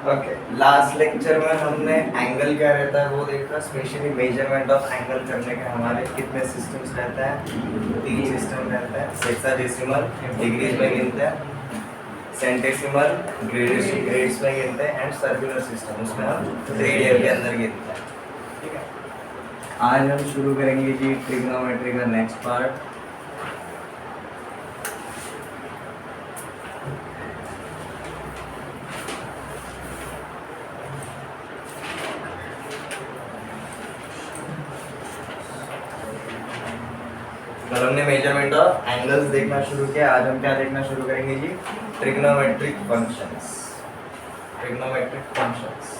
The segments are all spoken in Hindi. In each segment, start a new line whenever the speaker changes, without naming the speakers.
ओके, लास्ट लेक्चर में हमने एंगल क्या रहता है वो देखा, स्पेशली मेजरमेंट ऑफ एंगल करने के हमारे कितने सिस्टम्स रहता है, 3 सिस्टम रहता है। सेक्साडेसिमल डिग्रीज में गिनते हैं, सेंटेसिमल ग्रेड्स में गिनते हैं, एंड सर्कुलर सिस्टम उसमें हम रेडियन के अंदर गिनते हैं। ठीक है, आज हम शुरू करेंगे जी ट्रिग्नोमेट्री का नेक्स्ट पार्ट। कल हमने मेजरमेंट ऑफ एंगल्स देखना शुरू किया, आज हम क्या देखना शुरू करेंगे जी, ट्रिग्नोमेट्रिक फंक्शंस। ट्रिग्नोमेट्रिक फंक्शंस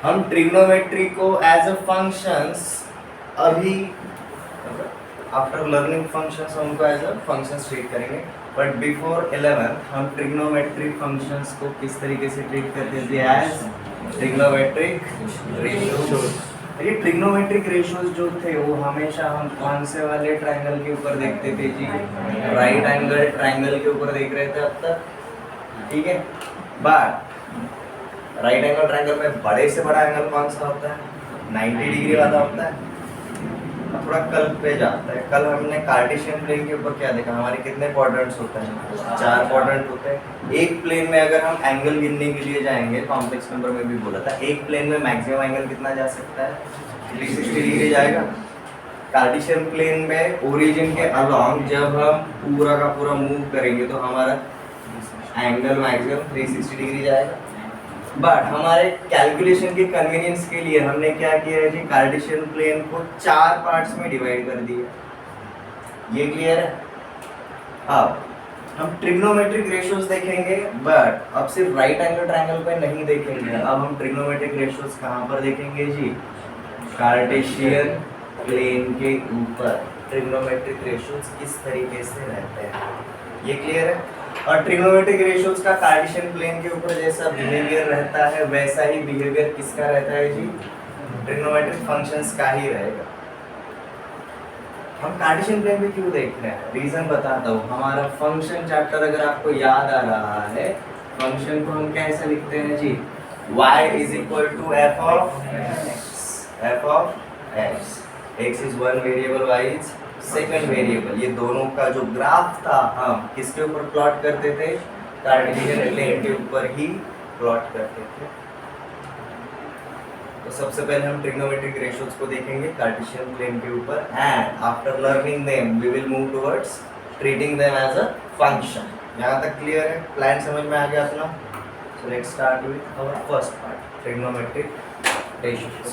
हम ट्रिग्नोमेट्री को एज अ फंक्शंस अभी आफ्टर लर्निंग फंक्शंस हम उनको एज अ फंक्शंस ट्रीट करेंगे, बट बिफोर 11 हम ट्रिग्नोमेट्रिक फंक्शंस को किस तरीके से ट्रीट करते थे, एज ट्रिग्नोमेट्रिक रेशियोज। ये ट्रिग्नोमेट्रिक रेशियोज जो थे वो हमेशा हम कौन से वाले ट्रायंगल के ऊपर देखते थे जी, राइट एंगल ट्रायंगल के ऊपर देख रहे थे अब तक। ठीक है, बट राइट एंगल ट्रायंगल में बड़े से बड़ा एंगल कौन सा होता है, 90 डिग्री वाला होता है। थोड़ा कल पे जाता है, कल हमने कार्टेशियन प्लेन के ऊपर क्या देखा, हमारे कितने क्वाड्रेंट्स होते हैं, 4 क्वाड्रेंट होते हैं। एक प्लेन में अगर हम एंगल गिनने के लिए जाएंगे, कॉम्प्लेक्स नंबर में भी बोला था, एक प्लेन में मैक्सिमम एंगल कितना जा सकता है, 360 डिग्री जाएगा। कार्टेशियन प्लेन में ओरिजिन के अलोंग जब हम पूरा का पूरा मूव करेंगे तो हमारा एंगल मैक्सिमम 360 डिग्री जाएगा। बट हमारे कैलकुलेशन के कन्वीनियंस के लिए हमने क्या किया है जी, कार्टेशियन प्लेन को 4 पार्ट्स में डिवाइड कर दिया। ये क्लियर है। अब हम ट्रिग्नोमेट्रिक रेशियोज देखेंगे, बट अब सिर्फ राइट एंगल ट्रायंगल पे नहीं देखेंगे, अब हम ट्रिग्नोमेट्रिक रेशियोज कहाँ पर देखेंगे जी, कार्टेशियन प्लेन के ऊपर ट्रिग्नोमेट्रिक रेशियोज किस तरीके से रहते हैं, ये क्लियर है। और ट्रिग्नोमेट्रिक रेशियोज का कार्टेशियन प्लेन के ऊपर जैसा बिहेवियर रहता है वैसा ही बिहेवियर किसका रहता है जी, ट्रिग्नोमेट्रिक फंक्शंस का ही रहेगा। हम कार्टेशियन प्लेन पे क्यों देख रहे हैं, रीजन बताता हूँ। हमारा फंक्शन चैप्टर अगर आपको याद आ रहा है, फंक्शन को हम कैसे लिखते हैं जी, y is equal to F of x, x is one variable, y is second variable. ये दोनों का जो ग्राफ था हम किसके ऊपर प्लॉट करते थे, कार्टेशियन प्लेन के ऊपर ही प्लॉट करते थे। तो सबसे पहले हम ट्रिग्नोमेट्रिक रेशियोज को देखेंगे कार्टेशियन प्लेन के ऊपर, and after learning them we will move towards treating them as a function. यहाँ तक क्लियर है, प्लान समझ में आ गया अपना। So let's start with our first part, trigonometric ratios.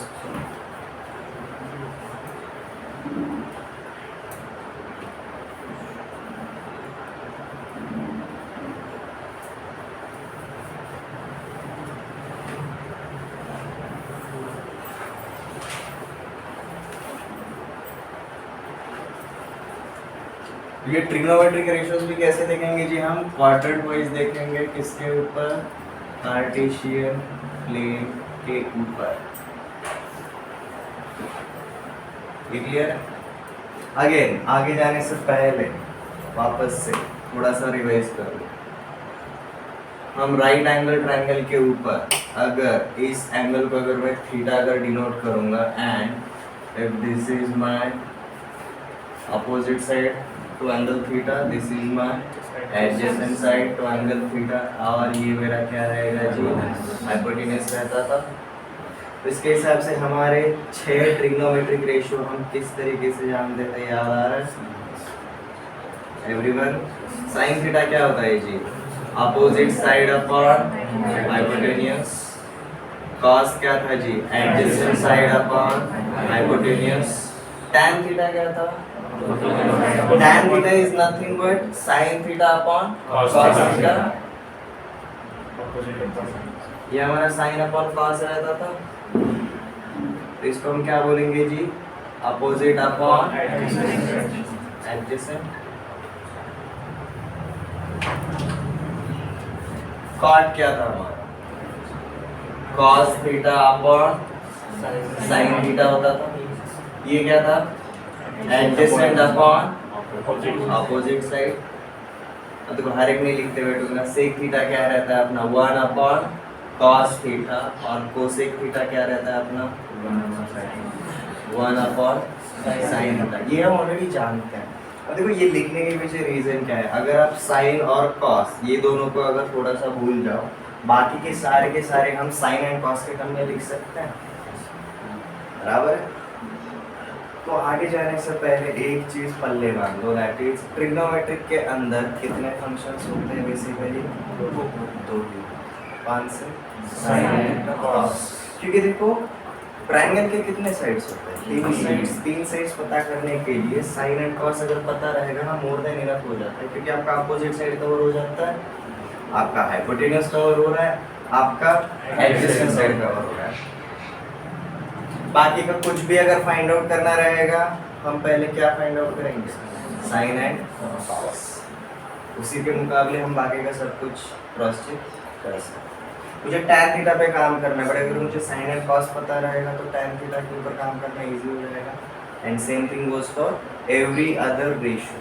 ये ट्रिग्नोमेट्रिक रेशियोज भी कैसे देखेंगे जी, हम क्वाड्रेंट वाइज देखेंगे, किसके ऊपर, कार्टेशियन प्लेन के ऊपर। ये क्लियर है। अगेन आगे जाने से पहले वापस से थोड़ा सा रिवाइज कर लो। हम राइट एंगल ट्रायंगल के ऊपर अगर इस एंगल को अगर मैं थीटा अगर डिनोट करूंगा, and if this is my opposite side to angle theta, this is my adjacent side to angle theta, और ये मेरा क्या रहेगा जी, हाइपोटेन्यूज रहता था। तो इसके हिसाब से हमारे 6 ट्रिग्नोमेट्रिक रेशियो हम किस तरीके से जानते थे, याद आ रहा है एवरीवन। साइन थीटा क्या होता है जी, opposite side upon hypotenuse. Cos क्या था जी, adjacent side upon hypotenuse. tan theta क्या था, tan theta is nothing but sin theta upon cos theta। ये हमारा sin upon cos रहता था, तो इसको हम क्या बोलेंगे जी, अपोजिट अपॉन एडजेसेंट। cot क्या था हमारा, cos theta upon sine theta होता था। ये क्या था? Adjacent upon opposite side. अब देखो हर एक नहीं लिखते बैठूंगा। सेक थीटा क्या रहता है अपना 1 अपॉन कॉस थीटा, और कोसेक थीटा क्या रहता है अपना 1 अपॉन साइन थीटा। ये हम ऑलरेडी जानते हैं। अब देखो ये लिखने के पीछे रीजन क्या है? अगर आप साइन और कॉस ये दोनों को अगर थोड़ा सा भूल जाओ, बाकी के सारे हम साइन एंड कॉस के टर्म में लिख सकते हैं, बराबर है। तो आगे जाने से पहले एक चीज पल्ले बांध लो, दैट इज ट्रिग्नोमेट्रिक के अंदर कितने फंक्शंस होते हैं बेसिकली? दो ही, 5 से साइन एंड कॉस। क्योंकि देखो ट्रायंगल के कितने साइड्स होते हैं? 3 साइड्स पता करने के लिए साइन एंड कॉस अगर पता रहेगा ना, मोर देन इनफ हो जाता है। क्योंकि आपका अपोजिट साइड कवर हो जाता है, आपका हाइपोटेन्यूज कवर हो रहा है, आपका एडजेसेंट साइड कवर हो रहा है। बाकी का कुछ भी अगर फाइंड आउट करना रहेगा, हम पहले क्या फाइंड आउट करेंगे? Sine and cos. उसी के मुकाबले हम बाकी का सब कुछ क्रॉस चेक कर सकते हैं। मुझे टैन थीटा पे काम करना है, बट अगर मुझे साइन एंड कॉस पता रहेगा तो टैन थीटा के ऊपर काम करना इजी हो जाएगा। And same thing goes for every other ratio.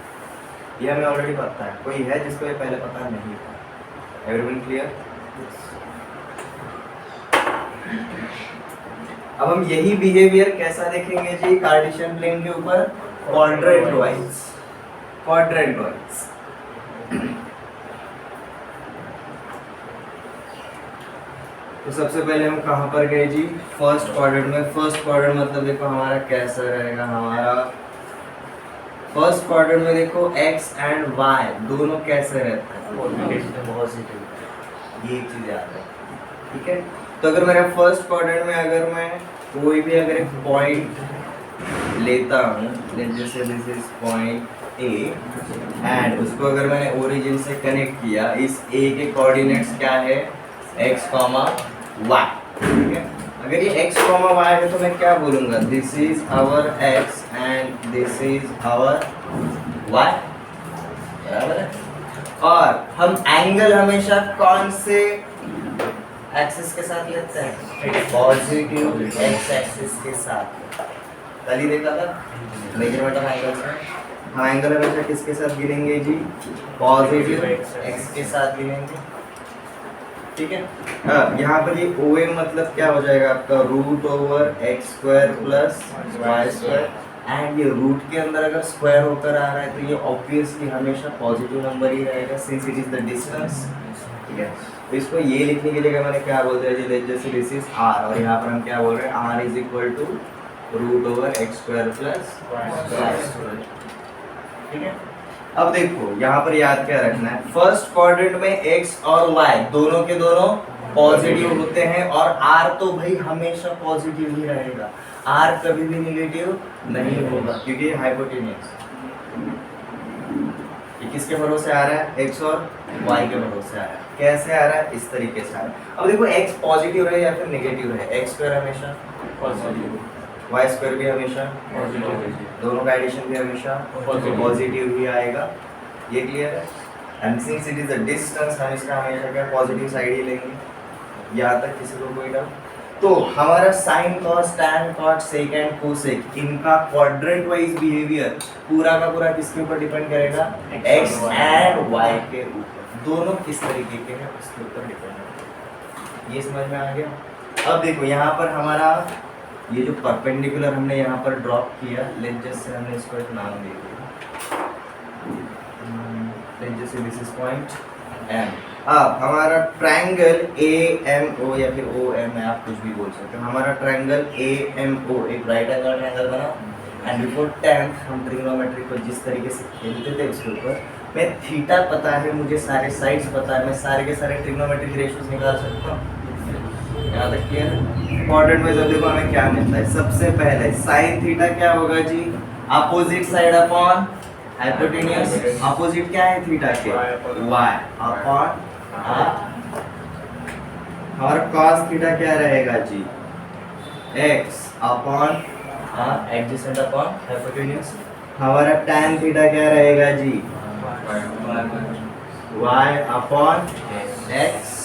ये हमें ऑलरेडी पता है। कोई है जिसको ये पहले पता नहीं था? Everyone clear? अब हम यही बिहेवियर कैसा देखेंगे जी कार्टेशियन प्लेन के ऊपर? Quadrant wise. तो सबसे पहले हम कहाँ पर गए जी? फर्स्ट क्वाड्रेंट में। फर्स्ट क्वाड्रेंट मतलब देखो हमारा कैसा रहेगा? हमारा फर्स्ट क्वाड्रेंट में देखो x एंड y दोनों कैसे रहते हैं? पॉजिटिव। ये एक चीज याद है, ठीक है। तो अगर मेरा फर्स्ट क्वाड्रेंट में अगर मैं कोई भी अगर एक पॉइंट लेता हूँ, जैसे this is point A, and उसको अगर मैंने ओरिजिन से कनेक्ट किया, इस ए के कोऑर्डिनेट्स क्या है? x, y, ठीक है। अगर ये x, y है तो मैं क्या बोलूँगा? This is our x and this is our y, बराबर है। और हम एंगल हमेशा कौन से एक्सिस के साथ लेते हैं? पॉजिटिव एक्स एक्सिस के साथ। कल ही देखा था मेजरमेंट ऑफ एंगल्स में, हम एंगल हमेशा किसके साथ गिनेंगे जी? पॉजिटिव एक्स के साथ गिनेंगे, ठीक है। यहाँ पर ये OA मतलब क्या हो जाएगा आपका? Root over x square plus y square. And ये रूट के अंदर अगर स्क्वायर होकर आ रहा है तो ये ऑब्वियसली हमेशा पॉजिटिव नंबर ही रहेगा, since it is the distance, ठीक है। तो इसको ये लिखने के लिए मैंने क्या बोल दिया जी? जैसे दिस इज r, और यहाँ पर हम क्या बोल रहे हैं? r is equal to root over x square plus y square, ठीक है। अब देखो यहाँ पर याद क्या रखना है? फर्स्ट क्वाड्रेंट में x और y दोनों के दोनों पॉजिटिव होते हैं, और r तो भाई हमेशा पॉजिटिव ही रहेगा, r कभी भी नेगेटिव नहीं होगा, क्योंकि ये हाइपोटेन्यूज। ये किसके भरोसे आ रहा है? x और y के भरोसे आ रहा है। कैसे आ रहा है? इस तरीके से आ रहा है। अब देखो x पॉजिटिव रहे या फिर नेगेटिव रहे, x स्क्वायर हमेशा पॉजिटिव, y स्क्वायर भी हमेशा पॉजिटिव, दोनों का एडिशन भी हमेशा पॉजिटिव ही आएगा। ये क्लियर है? And since it is a distance, हम इसका हमेशा क्या पॉजिटिव साइड ही लेंगे। यहाँ तक किसी को कोई डाउट? तो हमारा sine cos tan cot sec and cosec, इनका क्वाड्रेंट वाइज बिहेवियर पूरा का पूरा किसके ऊपर डिपेंड करेगा? x एंड y के ऊपर। दोनों किस तरीके के हैं उसके ऊपर डिपेंड है। ये समझ में आ गया? अब देखो यहाँ पर हमारा ये जो परपेंडिकुलर हमने यहाँ पर ड्रॉप किया, लेट जस्ट से हमने इसको एक नाम दे दिया, let just say this is point M। अब हमारा ट्रायंगल AMO या फिर OM है, आप कुछ भी बोल सकते हो। हमारा ट्रायंगल AMO एक राइट एंगल ट्रायंगल बना, एंड बिफोर 10th हम ट्रिग्नोमेट्री को जिस तरीके से खेलते थे उसके ऊपर मैं थीटा पता है, मुझे सारे साइड्स पता है, मैं सारे के सारे ट्रिग्नोमेट्रिक रेशियोज निकाल सकता हूँ। यहाँ तक क्लियर है? क्वाड्रेंट में जब देखो हमें क्या मिलता है? सबसे पहले साइन थीटा क्या होगा जी? Opposite side upon hypotenuse. Opposite क्या है थीटा के? y upon r। और cos थीटा क्या रहेगा जी? x upon r adjacent upon hypotenuse. हमारा tan थीटा क्या रहेगा जी? y upon x।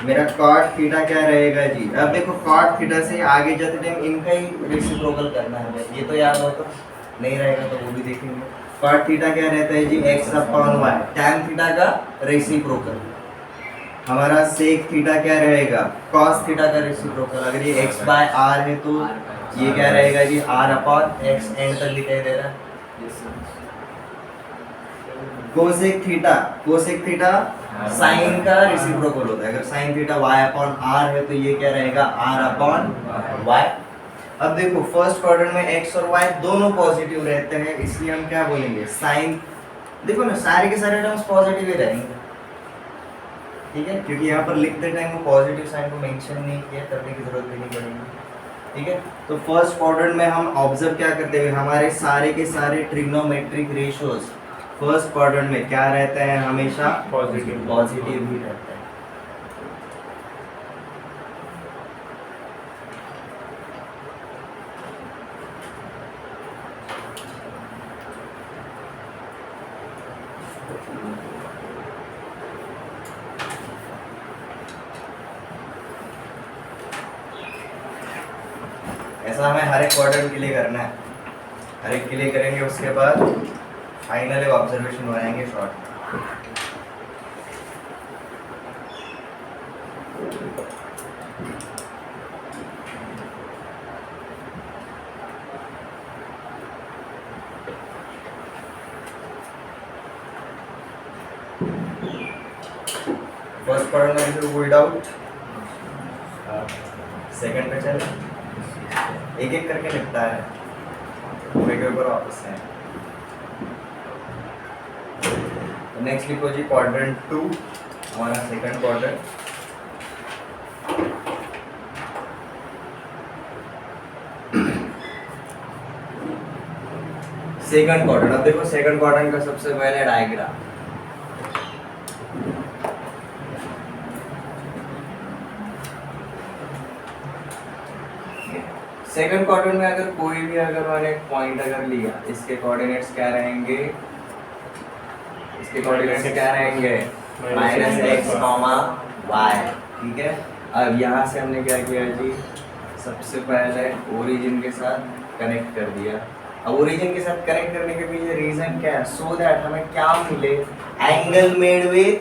मेरा कॉट थीटा क्या रहेगा जी। अब देखो कॉट थीटा से आगे जाते टाइम इनका ही रेसिप्रोकल करना है, ये तो याद हो, तो नहीं रहेगा तो वो भी देखेंगे। कॉट थीटा क्या रहता है जी, x upon y, tan theta का रेसिप्रोकल। हमारा सेक थीटा क्या रहेगा, cos थीटा का रेसिप्रोकल। अगर ये x बाय r है तो ये क्या रहेगा जी, r अपॉन x, एंड तक दिखाई दे रहा है। कोसेक थीटा साइन का रेसिप्रोकल होता है। अगर sine theta y upon r है तो ये क्या रहेगा, r अपॉन y। अब देखो फर्स्ट क्वाड्रेंट में x और y दोनों पॉजिटिव रहते हैं, इसलिए हम क्या बोलेंगे, साइन। देखो ना सारे के सारे टर्म्स पॉजिटिव ही रहेंगे, ठीक है, क्योंकि यहाँ पर लिखते टाइम वो पॉजिटिव साइन को मेंशन नहीं किया, करने की जरूरत भी नहीं पड़ेगी, ठीक है। तो फर्स्ट क्वाड्रेंट में हम ऑब्जर्व क्या करते हैं, हमारे सारे के सारे ट्रिग्नोमेट्रिक रेशियोज फर्स्ट क्वाड्रेंट में क्या रहते हैं, हमेशा पॉजिटिव ही रहते हैं। ऐसा हमें हर एक क्वाड्रेंट के लिए करना है, हर एक के लिए करेंगे, उसके बाद फाइनल एक ऑब्जर्वेशन बनाएंगे शॉर्ट। फर्स्ट क्वाड्रेंट में कोई डाउट, सेकंड पे चल एक एक करके निपटा है, पूरे के ऊपर वापस है। नेक्स्ट लिखो जी क्वाड्रेंट 2, हमारा सेकंड क्वाड्रेंट। सेकंड क्वाड्रेंट, अब देखो सेकंड क्वाड्रेंट का सबसे पहले डायग्राम। सेकंड क्वाड्रेंट में अगर कोई भी अगर मैंने पॉइंट अगर लिया, इसके कोऑर्डिनेट्स क्या रहेंगे, इसके कोऑर्डिनेट्स क्या रहेंगे, -x, y, ठीक है। अब यहाँ से हमने क्या किया जी, सबसे पहले ओरिजिन के साथ कनेक्ट कर दिया। अब ओरिजिन के साथ कनेक्ट करने के पीछे रीजन क्या है, सो दैट हमें क्या मिले, angle made with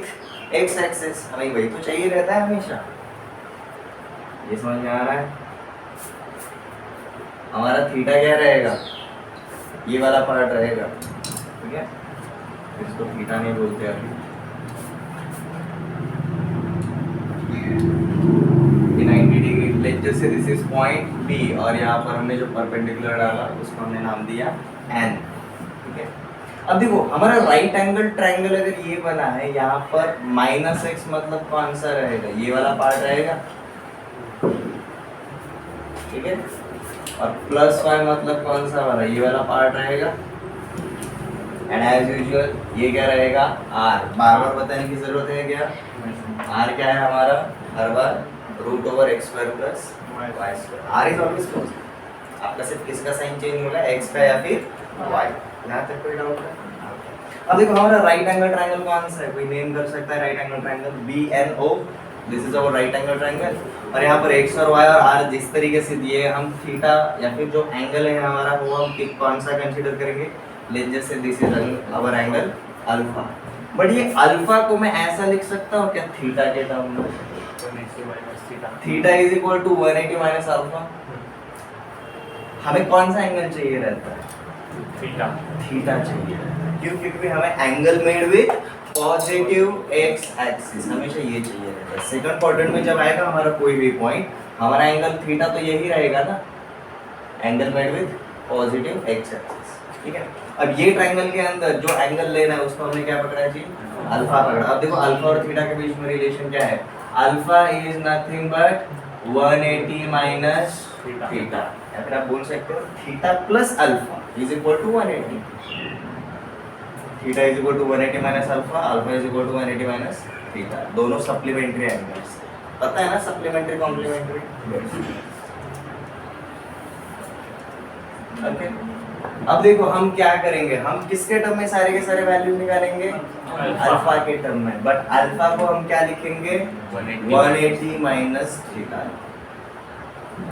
x axis. हमें वही तो चाहिए रहता है हमेशा, ये समझ में आ रहा है। हमारा थीटा क्या रहेगा, ये वाला पार्ट रहेगा, ठीक है, इसको थीटा नहीं बोलते अभी, ये 90 डिग्री प्लेन, जैसे दिस इज पॉइंट P और यहाँ पर हमने जो परपेंडिकुलर डाला उसको हमने नाम दिया n, ठीक है। अब देखो हमारा राइट एंगल ट्रायंगल अगर ये बना है, यहाँ पर -x मतलब कौन सा रहेगा, ये वाला पार्ट रहेगा, ठीक है, और +y मतलब कौन सा वाला, ये वाला पार्ट रहेगा। एंड एज यूजुअल ये क्या रहेगा, r। बार बार बताने की जरूरत है क्या, r क्या है हमारा, हर बार √x² + y²। r is always close, आपका सिर्फ किसका साइन चेंज होगा, x का या फिर y। यहाँ तक कोई डाउट है। अब देखो हमारा राइट एंगल ट्रायंगल कौन सा है, कोई नेम कर सकता है right angle triangle, BNO, this is our right angle triangle. और यहाँ पर x और y और r जिस तरीके से दिए, हम थीटा या फिर जो एंगल है हमारा वो हम कौन सा कंसीडर करेंगे, let's just say this is hour angle alpha. But ये अल्फा को मैं ऐसा लिख सकता हूँ क्या, थीटा के टर्म में, theta is equal to 180 minus alpha. हमें कौन सा एंगल चाहिए रहता है, थीटा चाहिए, क्यों, क्योंकि हमें angle made with positive x axis, हमेशा ये चाहिए रहता है। सेकंड क्वाड्रेंट में जब आएगा हमारा कोई भी पॉइंट, हमारा एंगल थीटा तो यही रहेगा ना, angle made with positive x axis, ठीक है। अब ये ट्रायंगल के अंदर जो एंगल लेना है उसको हमने क्या पकड़ा जी, अल्फा पकड़ा। अब देखो अल्फा और थीटा के बीच में रिलेशन क्या है, alpha is nothing but 180 minus theta, या फिर आप बोल सकते हो theta plus alpha is equal to 180। Theta is equal to 180 minus alpha, alpha is equal to 180 minus theta, दोनों सप्लीमेंट्री एंगल्स, पता है ना, सप्लीमेंट्री कॉम्प्लीमेंट्री, ओके। अब देखो हम क्या करेंगे, हम किसके टर्म में सारे के सारे वैल्यू निकालेंगे, अल्फा के टर्म में, बट अल्फा को हम क्या लिखेंगे 180 माइनस थीटा।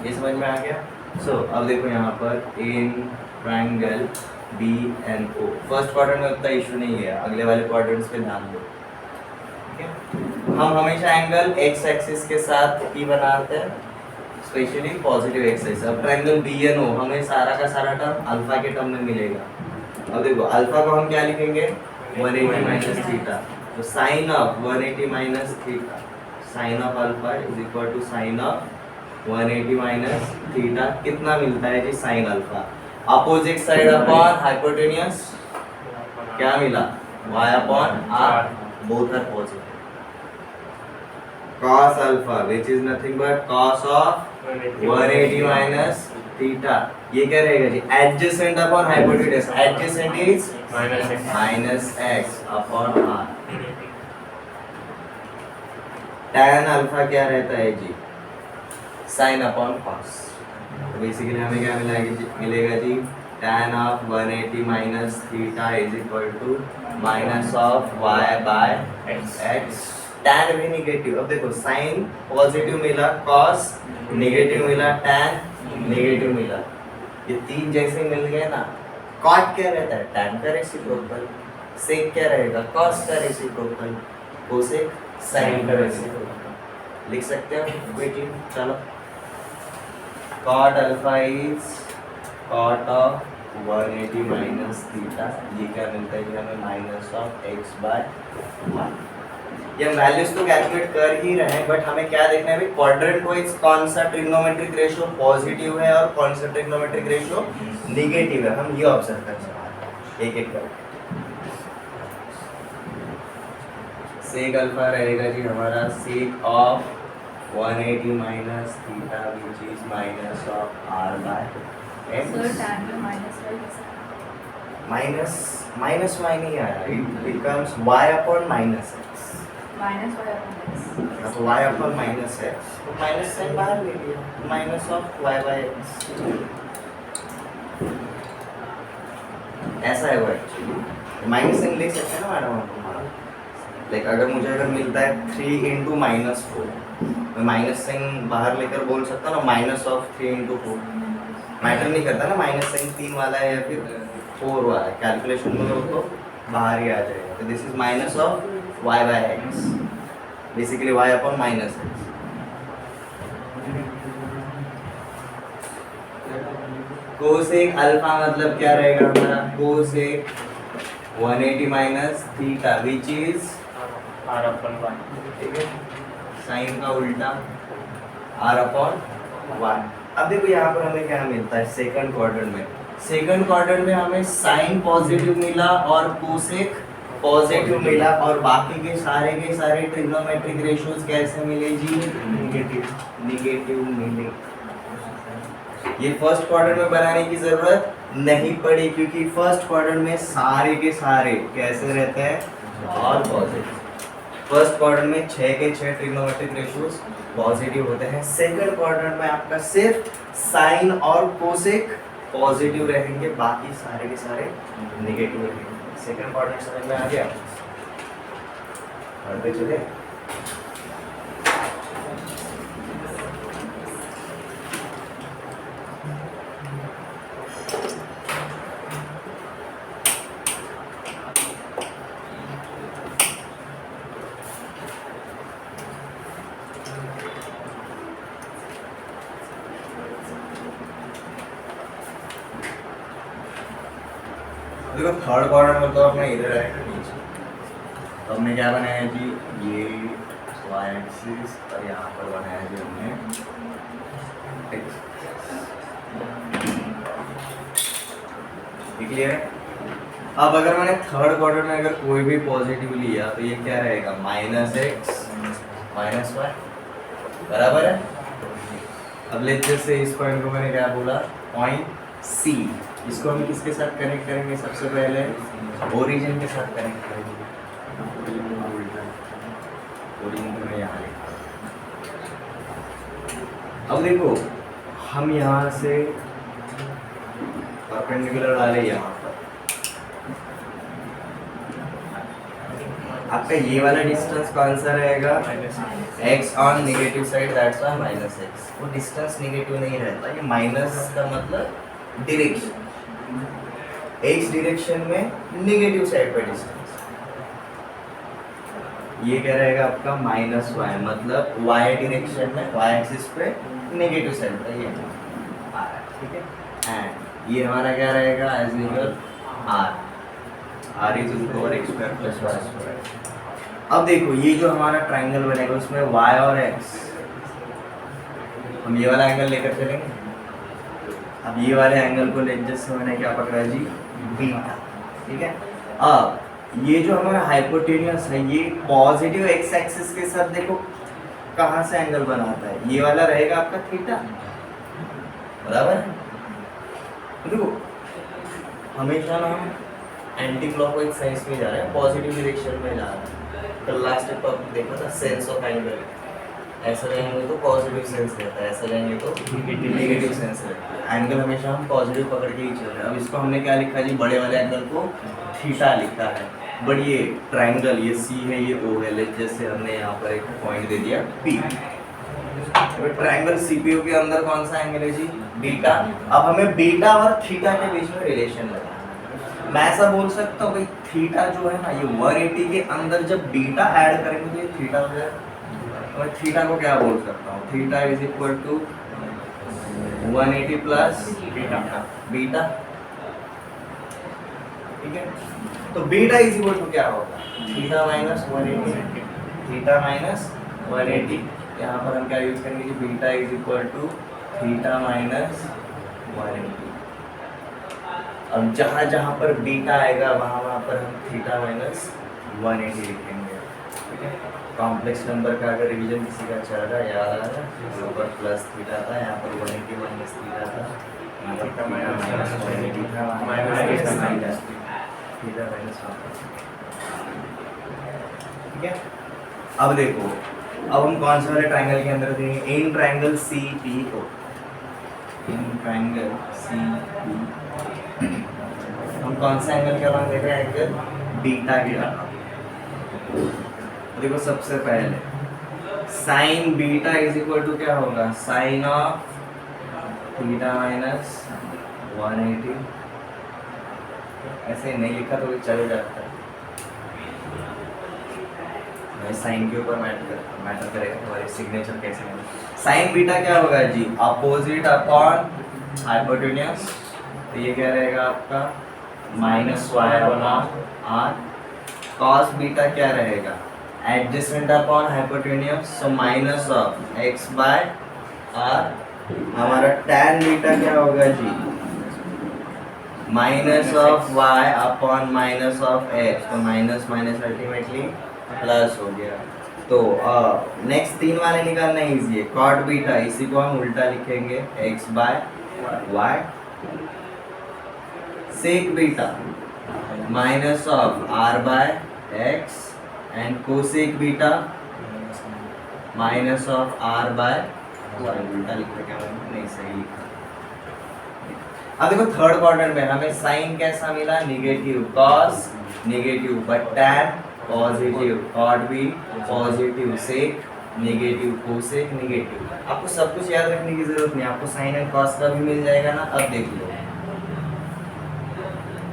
ये समझ में आ गया। सो अब देखो यहाँ पर in triangle B and O, first quadrant में उतना इशू नहीं है, अगले वाले क्वाड्रेंट्स पे ध्यान दो। ठीक है, हम हमेशा एंगल एक्स एक्सिस के साथ ही बनाते हैं, स्पेशली पॉजिटिव एक्सिस। अब ट्रायंगल बी एंड ओ हमें सारा का सारा टर्म अल्फा के टर्म में मिलेगा। अब देखो अल्फा को हम क्या लिखेंगे 180 माइनस थीटा, तो sine of 180 minus theta, sine of alpha is equal to sine of 180 minus theta. कितना मिलता है जी sine alpha, opposite side upon hypotenuse क्या मिला y upon r, both are positive. cos alpha which is nothing but cos of 180 minus theta, ये क्या रहेगा जी adjacent upon hypotenuse, adjacent is minus x upon r। tan alpha क्या रहता है जी sin अपॉन cos, तो बेसिकली हमें क्या मिलेगा जी tan of 180 minus theta is equal to minus of y by x। tan भी निगेटिव, अब देखो sin पॉजिटिव मिला, cos निगेटिव मिला, tan निगेटिव मिला, ये तीन जैसे मिल गए ना। cot क्या रहता है tan का रेसिप्रोकल, sec क्या रहेगा cos का रेसिप्रोकल, cosec sin का रेसिप्रोकल। लिख सकते हो क्विकली, चलो cot alpha is cot of 180 minus theta, ये क्या मिलता है हमें माइनस ऑफ x बाय 1। ये वैल्यूज तो कैलकुलेट कर ही रहे हैं, बट हमें क्या देखना है भाई क्वाड्रेंट वाइज कौन सा ट्रिग्नोमेट्रिक रेशियो पॉजिटिव है और कौन सा ट्रिग्नोमेट्रिक रेशियो नेगेटिव है, हम ये ऑब्जर्व कर सकते हैं एक एक करके। सेक अल्फा रहेगा जी हमारा sec of 180 minus theta which is minus of r by x। Minus y नहीं आया, it becomes y upon minus x, तो y अपॉन माइनस x, तो माइनस साइन बाहर ले लिया, minus of y by x। ऐसा है वो एक्चुअली, माइनस साइन ले सकते हैं ना मैडम हम, लाइक अगर मिलता है 3 इंटू माइनस 4, मैं माइनस साइन बाहर लेकर बोल सकता हूँ ना माइनस ऑफ 3 इंटू 4, मैटर नहीं करता ना माइनस साइन 3 वाला है या फिर 4 वाला है, कैलकुलेशन में तो बाहर ही आ जाएगा। तो this is minus of y by x, basically y upon minus x। Cosec alpha मतलब क्या रहेगा हमारा cosec 180 minus theta which is r upon 1, ठीक है, साइन का उल्टा r अपॉन 1। अब देखो यहाँ पर हमें क्या मिलता है सेकंड क्वाड्रेंट में, सेकंड क्वाड्रेंट में हमें साइन पॉजिटिव मिला और कोसेक पॉजिटिव मिला, और बाकी के सारे ट्रिग्नोमेट्रिक रेशियोज कैसे मिले जी निगेटिव मिले। ये फर्स्ट क्वाड्रेंट में बनाने की जरूरत नहीं पड़ी, क्योंकि फर्स्ट क्वाड्रेंट में सारे के सारे कैसे रहते हैं और पॉजिटिव। फर्स्ट क्वाड्रेंट में 6 के 6 ट्रिग्नोमेट्रिक रेशियोज पॉजिटिव होते हैं, सेकंड क्वाड्रेंट में आपका सिर्फ साइन और कोसेक पॉजिटिव रहेंगे, बाकी सारे के सारे नेगेटिव रहेंगे। सेकंड क्वाड्रेंट समझ में आ गया, और पे चले। देखो थर्ड क्वाड्रेंट में तो अपने इधर आएगा नीचे, तो हमने क्या बनाया जी ये y एक्सिस और यहाँ पर बनाया जी हमने x। क्लियर है। अब अगर मैंने थर्ड क्वाड्रेंट में अगर कोई भी पॉजिटिव लिया तो ये क्या रहेगा माइनस x माइनस y, बराबर है। अब लेते से इस पॉइंट को मैंने क्या बोला पॉइंट C, इसको हम किसके साथ कनेक्ट करेंगे सबसे पहले ओरिजिन के साथ कनेक्ट करेंगे, ओरिजिन को मैं यहाँ लिखा। अब देखो हम यहाँ से परपेंडिकुलर वाले यहाँ पर आपका ये वाला डिस्टेंस कौन सा रहेगा, x on negative side, that's why minus x। वो डिस्टेंस नेगेटिव नहीं रहता, ये माइनस का मतलब डायरेक्शन, x डायरेक्शन में नेगेटिव साइड पे डिस्टेंस। ये क्या रहेगा आपका माइनस y, मतलब y डायरेक्शन में y एक्सिस पे नेगेटिव साइड पे ये आ रहा है, ठीक है। एंड ये हमारा क्या रहेगा as usual r is equal to x square plus y square. अब देखो ये जो हमारा ट्रायंगल बनेगा उसमें y और x, हम ये वाला एंगल लेकर चलेंगे। अब ये वाले एंगल को एडजस्ट मैंने क्या पकड़ा जी, बीटा, ठीक है। अब ये जो हमारा हाइपोटेन्यूस है ये पॉजिटिव x एक्सिस के साथ देखो कहाँ से एंगल बनाता है, ये वाला रहेगा आपका थीटा, बराबर है। देखो हमेशा ना हम एंटी क्लॉकवाइज साइंस में जा रहे हैं, पॉजिटिव डायरेक्शन में जा रहे हैं। कल लास्ट टॉपिक देखा था सेंस ऑफ एंगल, ऐसा जाएंगे तो पॉजिटिव सेंस रहता है, ऐसा जाएंगे तो नेगेटिव सेंस रहता है। एंगल हमेशा हम पॉजिटिव पकड़ के ही चल रहे हैं। अब इसको हमने क्या लिखा जी, बड़े वाले एंगल को थीटा लिखा है, बट ये ट्रायंगल ये सी है ये ओ है, जैसे हमने यहाँ पर एक पॉइंट दे दिया पी। ट्रायंगल सीपीओ के अंदर कौन सा एंगल है जी, बीटा। अब हमें बीटा और थीटा के बीच में रिलेशन लगाना है। मैं ऐसा बोल सकता हूँ भाई थीटा जो है ना ये 180 के अंदर जब बीटा ऐड करेंगे तो ये थीटा हो जाएगा। और थीटा को क्या बोल सकता हूँ, theta is equal to 180 plus beta, ठीक है। तो बीटा इज इक्वल टू क्या होगा, थीटा माइनस 180, थीटा माइनस 180। यहाँ पर हम क्या यूज करेंगे कि beta is equal to theta minus 180। अब जहाँ जहाँ पर बीटा आएगा वहाँ वहाँ पर हम थीटा माइनस 180 लिखेंगे, ठीक है। कॉम्प्लेक्स नंबर का अगर रिवीजन किसी का चल रहा है याद आ रहा है, यहाँ पर प्लस थीटा था, यहाँ पर 180 माइनस थीटा था, यहाँ पर थीटा माइनस 180 था, माइनस थीटा माइनस 180, ठीक है। अब देखो अब हम कौन से वाले ट्रायंगल के अंदर देंगे, इन ट्रायंगल सी पी को, इन ट्रायंगल सी पी हम कौन सा एंगल के अलॉन्ग देख रहे हैं, एंगल बीटा के अलॉन्ग। देखो सबसे पहले sine beta is equal to क्या होगा, साइन ऑफ थीटा माइनस 180। ऐसे नहीं लिखा तो चल जाता है, साइन के ऊपर मैटर करेगा हमारे सिग्नेचर कैसे है। साइन बीटा क्या होगा जी, अपोजिट अपॉन हाइपोटेन्यूस, तो ये क्या रहेगा आपका minus Y upon R. Cos beta क्या रहेगा, adjacent upon hypotenuse, so minus of X by R. हमारा टैन बीटा क्या होगा जी, minus of Y upon minus of X, तो माइनस माइनस अल्टीमेटली प्लस हो गया। तो नेक्स्ट तीन वाले निकालना इजी है। कॉट बीटा इसी को हम उल्टा लिखेंगे x बाय y. Sec beta minus of r by x and cosec beta minus of r by y. उल्टा लिख रहे क्या, नहीं सही लिखा। अब देखो थर्ड क्वाड्रेंट में हमें साइन कैसा मिला, negative, cos negative, but tan positive, cot भी positive, sec negative, cosec negative. आपको सब कुछ याद रखने की जरूरत नहीं, आपको साइन एंड कॉस का भी मिल जाएगा ना। अब देख लो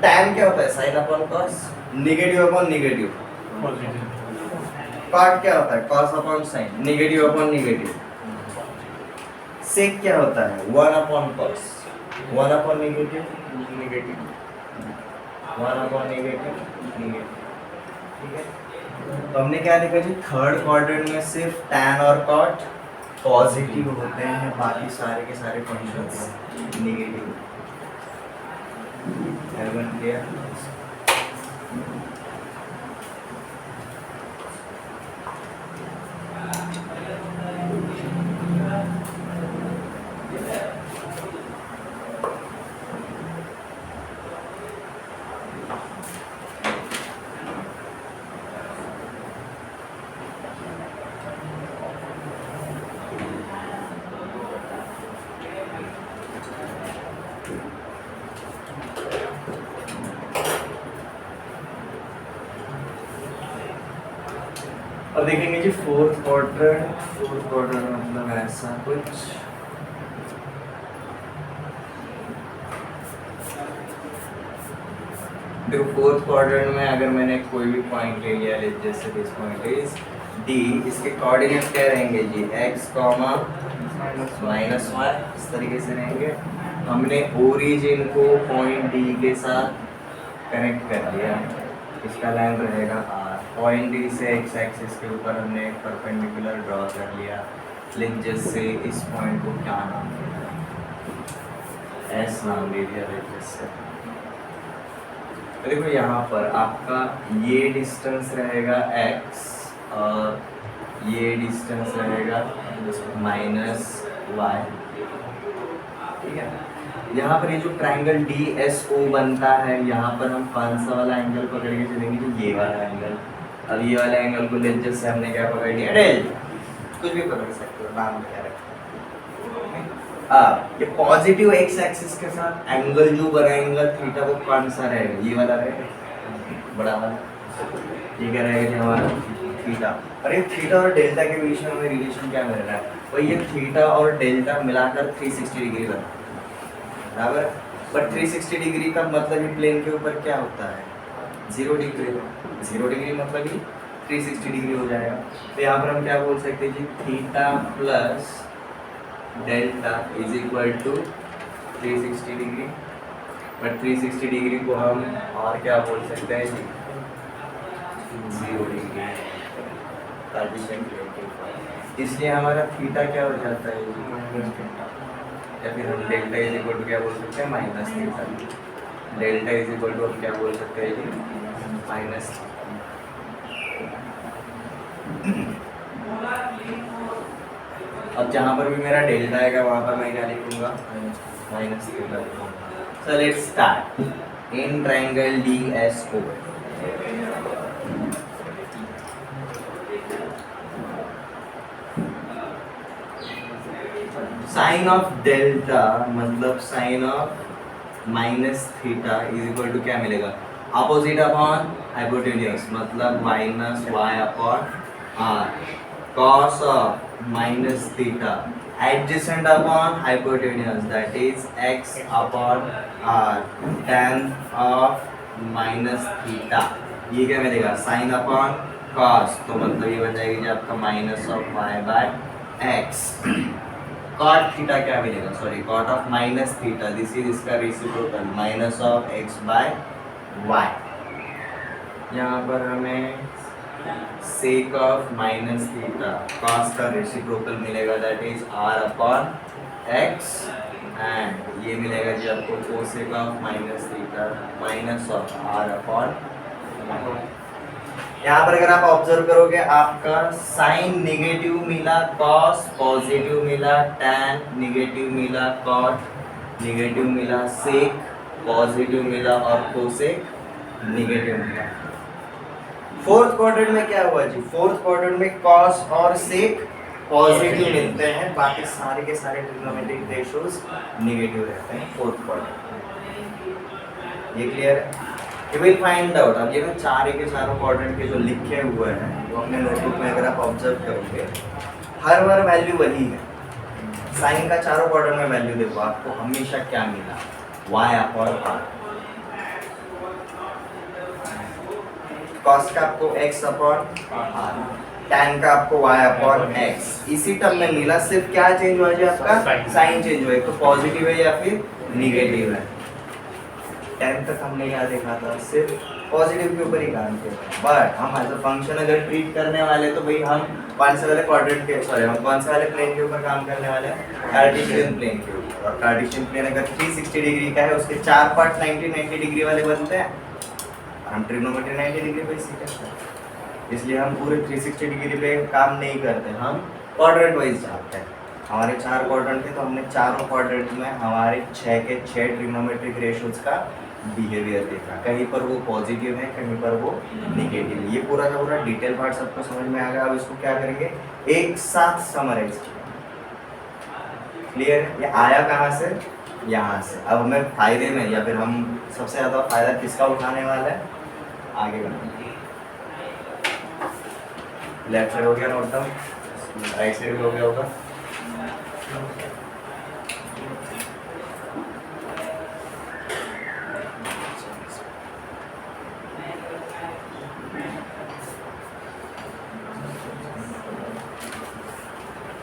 टैन क्या होता है, sine upon cos, negative upon negative. Cot क्या होता है, cos upon sine, negative upon negative. Sec क्या होता है, 1 upon cos, 1 upon negative negative, 1 upon negative negative, ठीक है। तो हमने क्या देखा जी, थर्ड क्वाड्रेंट में सिर्फ टैन और कॉट पॉजिटिव होते हैं, बाकी सारे के सारे फंक्शंस नेगेटिव। Everyone clear? देखेंगे जी फोर्थ क्वाड्रेंट मतलब ऐसा कुछ। देखो फोर्थ क्वाड्रेंट में अगर मैंने कोई भी पॉइंट ले लिया, जैसे दिस पॉइंट इज डी, इसके कोऑर्डिनेट्स क्या रहेंगे जी, x, माइनस वाई, इस तरीके से रहेंगे। हमने ओरिजिन को पॉइंट डी के साथ कनेक्ट कर लिया, इसका लाइन रहेगा r। पॉइंट डी से x एक्सिस के ऊपर हमने एक परपेंडिकुलर ड्रॉ कर लिया। लेकिन जैसे इस पॉइंट को क्या नाम दिया, s नाम दे दिया जैसे। देखो यहाँ पर आपका ये डिस्टेंस रहेगा x और ये डिस्टेंस रहेगा माइनस y, ठीक है। यहाँ पर ये जो ट्रायंगल DSO बनता है, यहाँ पर हम कौन सा वाला एंगल पकड़ के चलेंगे, तो ये वाला एंगल। अब ये वाला एंगल को ले जैसे हमने क्या पकड़ लिया, डेल्टा, कुछ भी पकड़ सकते हो, नाम क्या रखते ये पॉजिटिव एक्स एक्सिस के साथ एंगल जो बनाएंगे थीटा वो कौन सा रहेगा, ये वाला रहेगा, बड़ा वाला, ये क्या रहेगा हमारा थीटा। और ये थीटा और डेल्टा के बीच में हमें रिलेशन क्या मिल रहा है, वो ये थीटा और डेल्टा मिलाकर 360 डिग्री बना, बराबर। बट 360 डिग्री का मतलब ये प्लेन के ऊपर क्या होता है, 0 डिग्री। 0 डिग्री मतलब ही 360 डिग्री हो जाएगा। तो यहाँ पर हम क्या बोल सकते हैं जी, theta plus delta is equal to 360 degree. But 360 degree को हम और क्या बोल सकते हैं जी, 0 डिग्री, कार्टेशियन प्लेन के ऊपर। इसलिए हमारा थीटा क्या हो जाता है जी, या फिर हम डेल्टा इज इक्वल टू क्या बोल सकते हैं, minus theta. Delta is equal to हम क्या बोल सकते हैं जी, माइनस। अब जहाँ पर भी मेरा डेल्टा आएगा वहाँ पर मैं क्या लिखूंगा, माइनस थीटा लिखूंगा। So let's start. In triangle DSO sine of delta मतलब sine of minus theta is equal to क्या मिलेगा, अपोजिट अपॉन हाइपोटेन्यूज मतलब minus y upon r। cos of minus theta adjacent upon hypotenuse, that is x upon r, tan of minus theta, ये क्या मिलेगा, sin upon cos, तो मतलब ये बन जाएगी जी आपका minus of y by x। cot theta क्या मिलेगा, sorry cot of minus theta, this is इसका reciprocal, minus of x by y। यहाँ पर हमें sec of minus theta cos का रेसिप्रोकल मिलेगा, that is r upon x, and ये मिलेगा जी आपको cosec of minus theta minus of r upon. यहाँ पर अगर आप ऑब्जर्व करोगे आपका साइन नेगेटिव मिला, cos पॉजिटिव मिला, tan नेगेटिव मिला, cot नेगेटिव मिला, sec पॉजिटिव मिला और cosec नेगेटिव मिला। फोर्थ क्वाड्रेंट में क्या हुआ जी, फोर्थ क्वाड्रेंट में cos और sec पॉजिटिव मिलते हैं, बाकी सारे के सारे ट्रिग्नोमेट्रिक रेशियोज नेगेटिव रहते हैं फोर्थ क्वाड्रेंट। ये क्लियर है, यू विल फाइंड आउट। अब ये ना चार के चारों क्वाड्रेंट के जो लिखे हुए हैं वो अपने नोटबुक में अगर आप ऑब्जर्व करोगे, हर बार वैल्यू वही है। साइन का चारों क्वाड्रेंट में वैल्यू देखो, आपको हमेशा क्या मिला, y अपॉन r। cos का आपको x अपॉन r, tan का आपको y अपॉन x, इसी टर्म में मिला, सिर्फ क्या चेंज हुआ जी आपका, साइन चेंज हुआ है, तो पॉजिटिव है या फिर निगेटिव है। 10 तक हमने क्या देखा था, सिर्फ पॉजिटिव के ऊपर ही काम किया, बट हम एज अ फंक्शन अगर ट्रीट करने वाले तो भाई हम कौन से वाले क्वाड्रेंट के, सॉरी हम कौन से वाले प्लेन के ऊपर काम करने वाले हैं, कार्टेशियन प्लेन के ऊपर। और कार्टेशियन प्लेन अगर 360 डिग्री का है, उसके चार पार्ट 90 डिग्री वाले बनते हैं, हम ट्रिग्नोमेट्री 90 डिग्री पे सीखते हैं, इसलिए हम पूरे 360 डिग्री पे काम नहीं करते, हम क्वाड्रेंट वाइज जाते हैं। हमारे चार क्वाड्रेंट थे तो हमने चारों क्वाड्रेंट में हमारे 6 के 6 ट्रिग्नोमेट्रिक रेशियोज का बिहेवियर देखा, कहीं पर वो पॉजिटिव है, कहीं पर वो निगेटिव है। ये पूरा का पूरा डिटेल पार्ट सबको समझ में आ गया। अब इसको क्या करेंगे, एक साथ समराइज क्लियर है। ये आया कहाँ से, यहाँ से। अब हमें फायदे में या फिर हम सबसे ज़्यादा फायदा किसका उठाने वाला है, आगे बढ़ेंगे। लेफ्ट साइड हो गया नोट डाउन, राइट साइड भी हो गया होगा।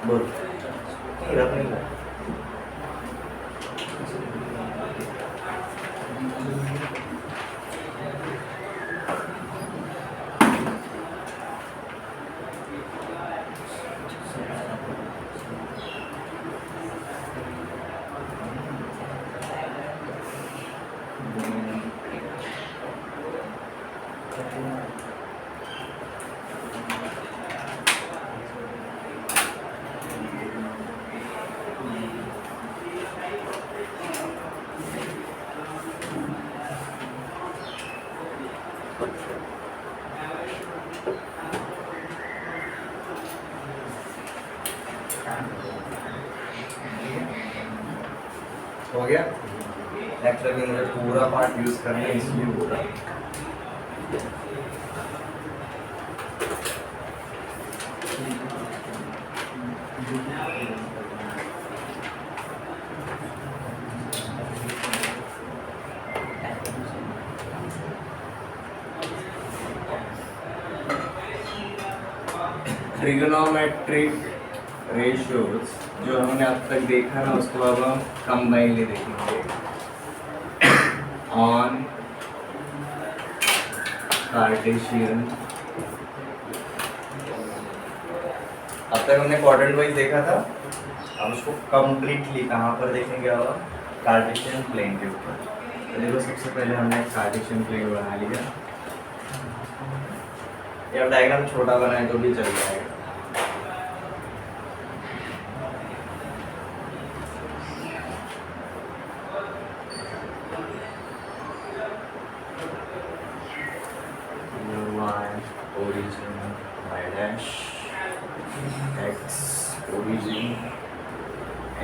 बोल रख नहीं रहा। हो गया। एक्चुअली मुझे पूरा पार्ट यूज करना है इसलिए हो रहा है। ट्रिगोनोमेट्रिक रेशियोज जो हमने अब तक देखा ना, उसको अब हम कंबाइनली देखेंगे ऑन कार्टेशियन। अब तक हमने क्वाड्रेंट वाइज देखा था, अब उसको कंप्लीटली कहाँ पर देखेंगे अब? कार्टेशियन प्लेन के ऊपर। तो देखो सबसे पहले हमने कार्टेशियन प्लेन बना लिया, या डायग्राम छोटा बनाए तो भी चल जाएगा। origin y dash x origin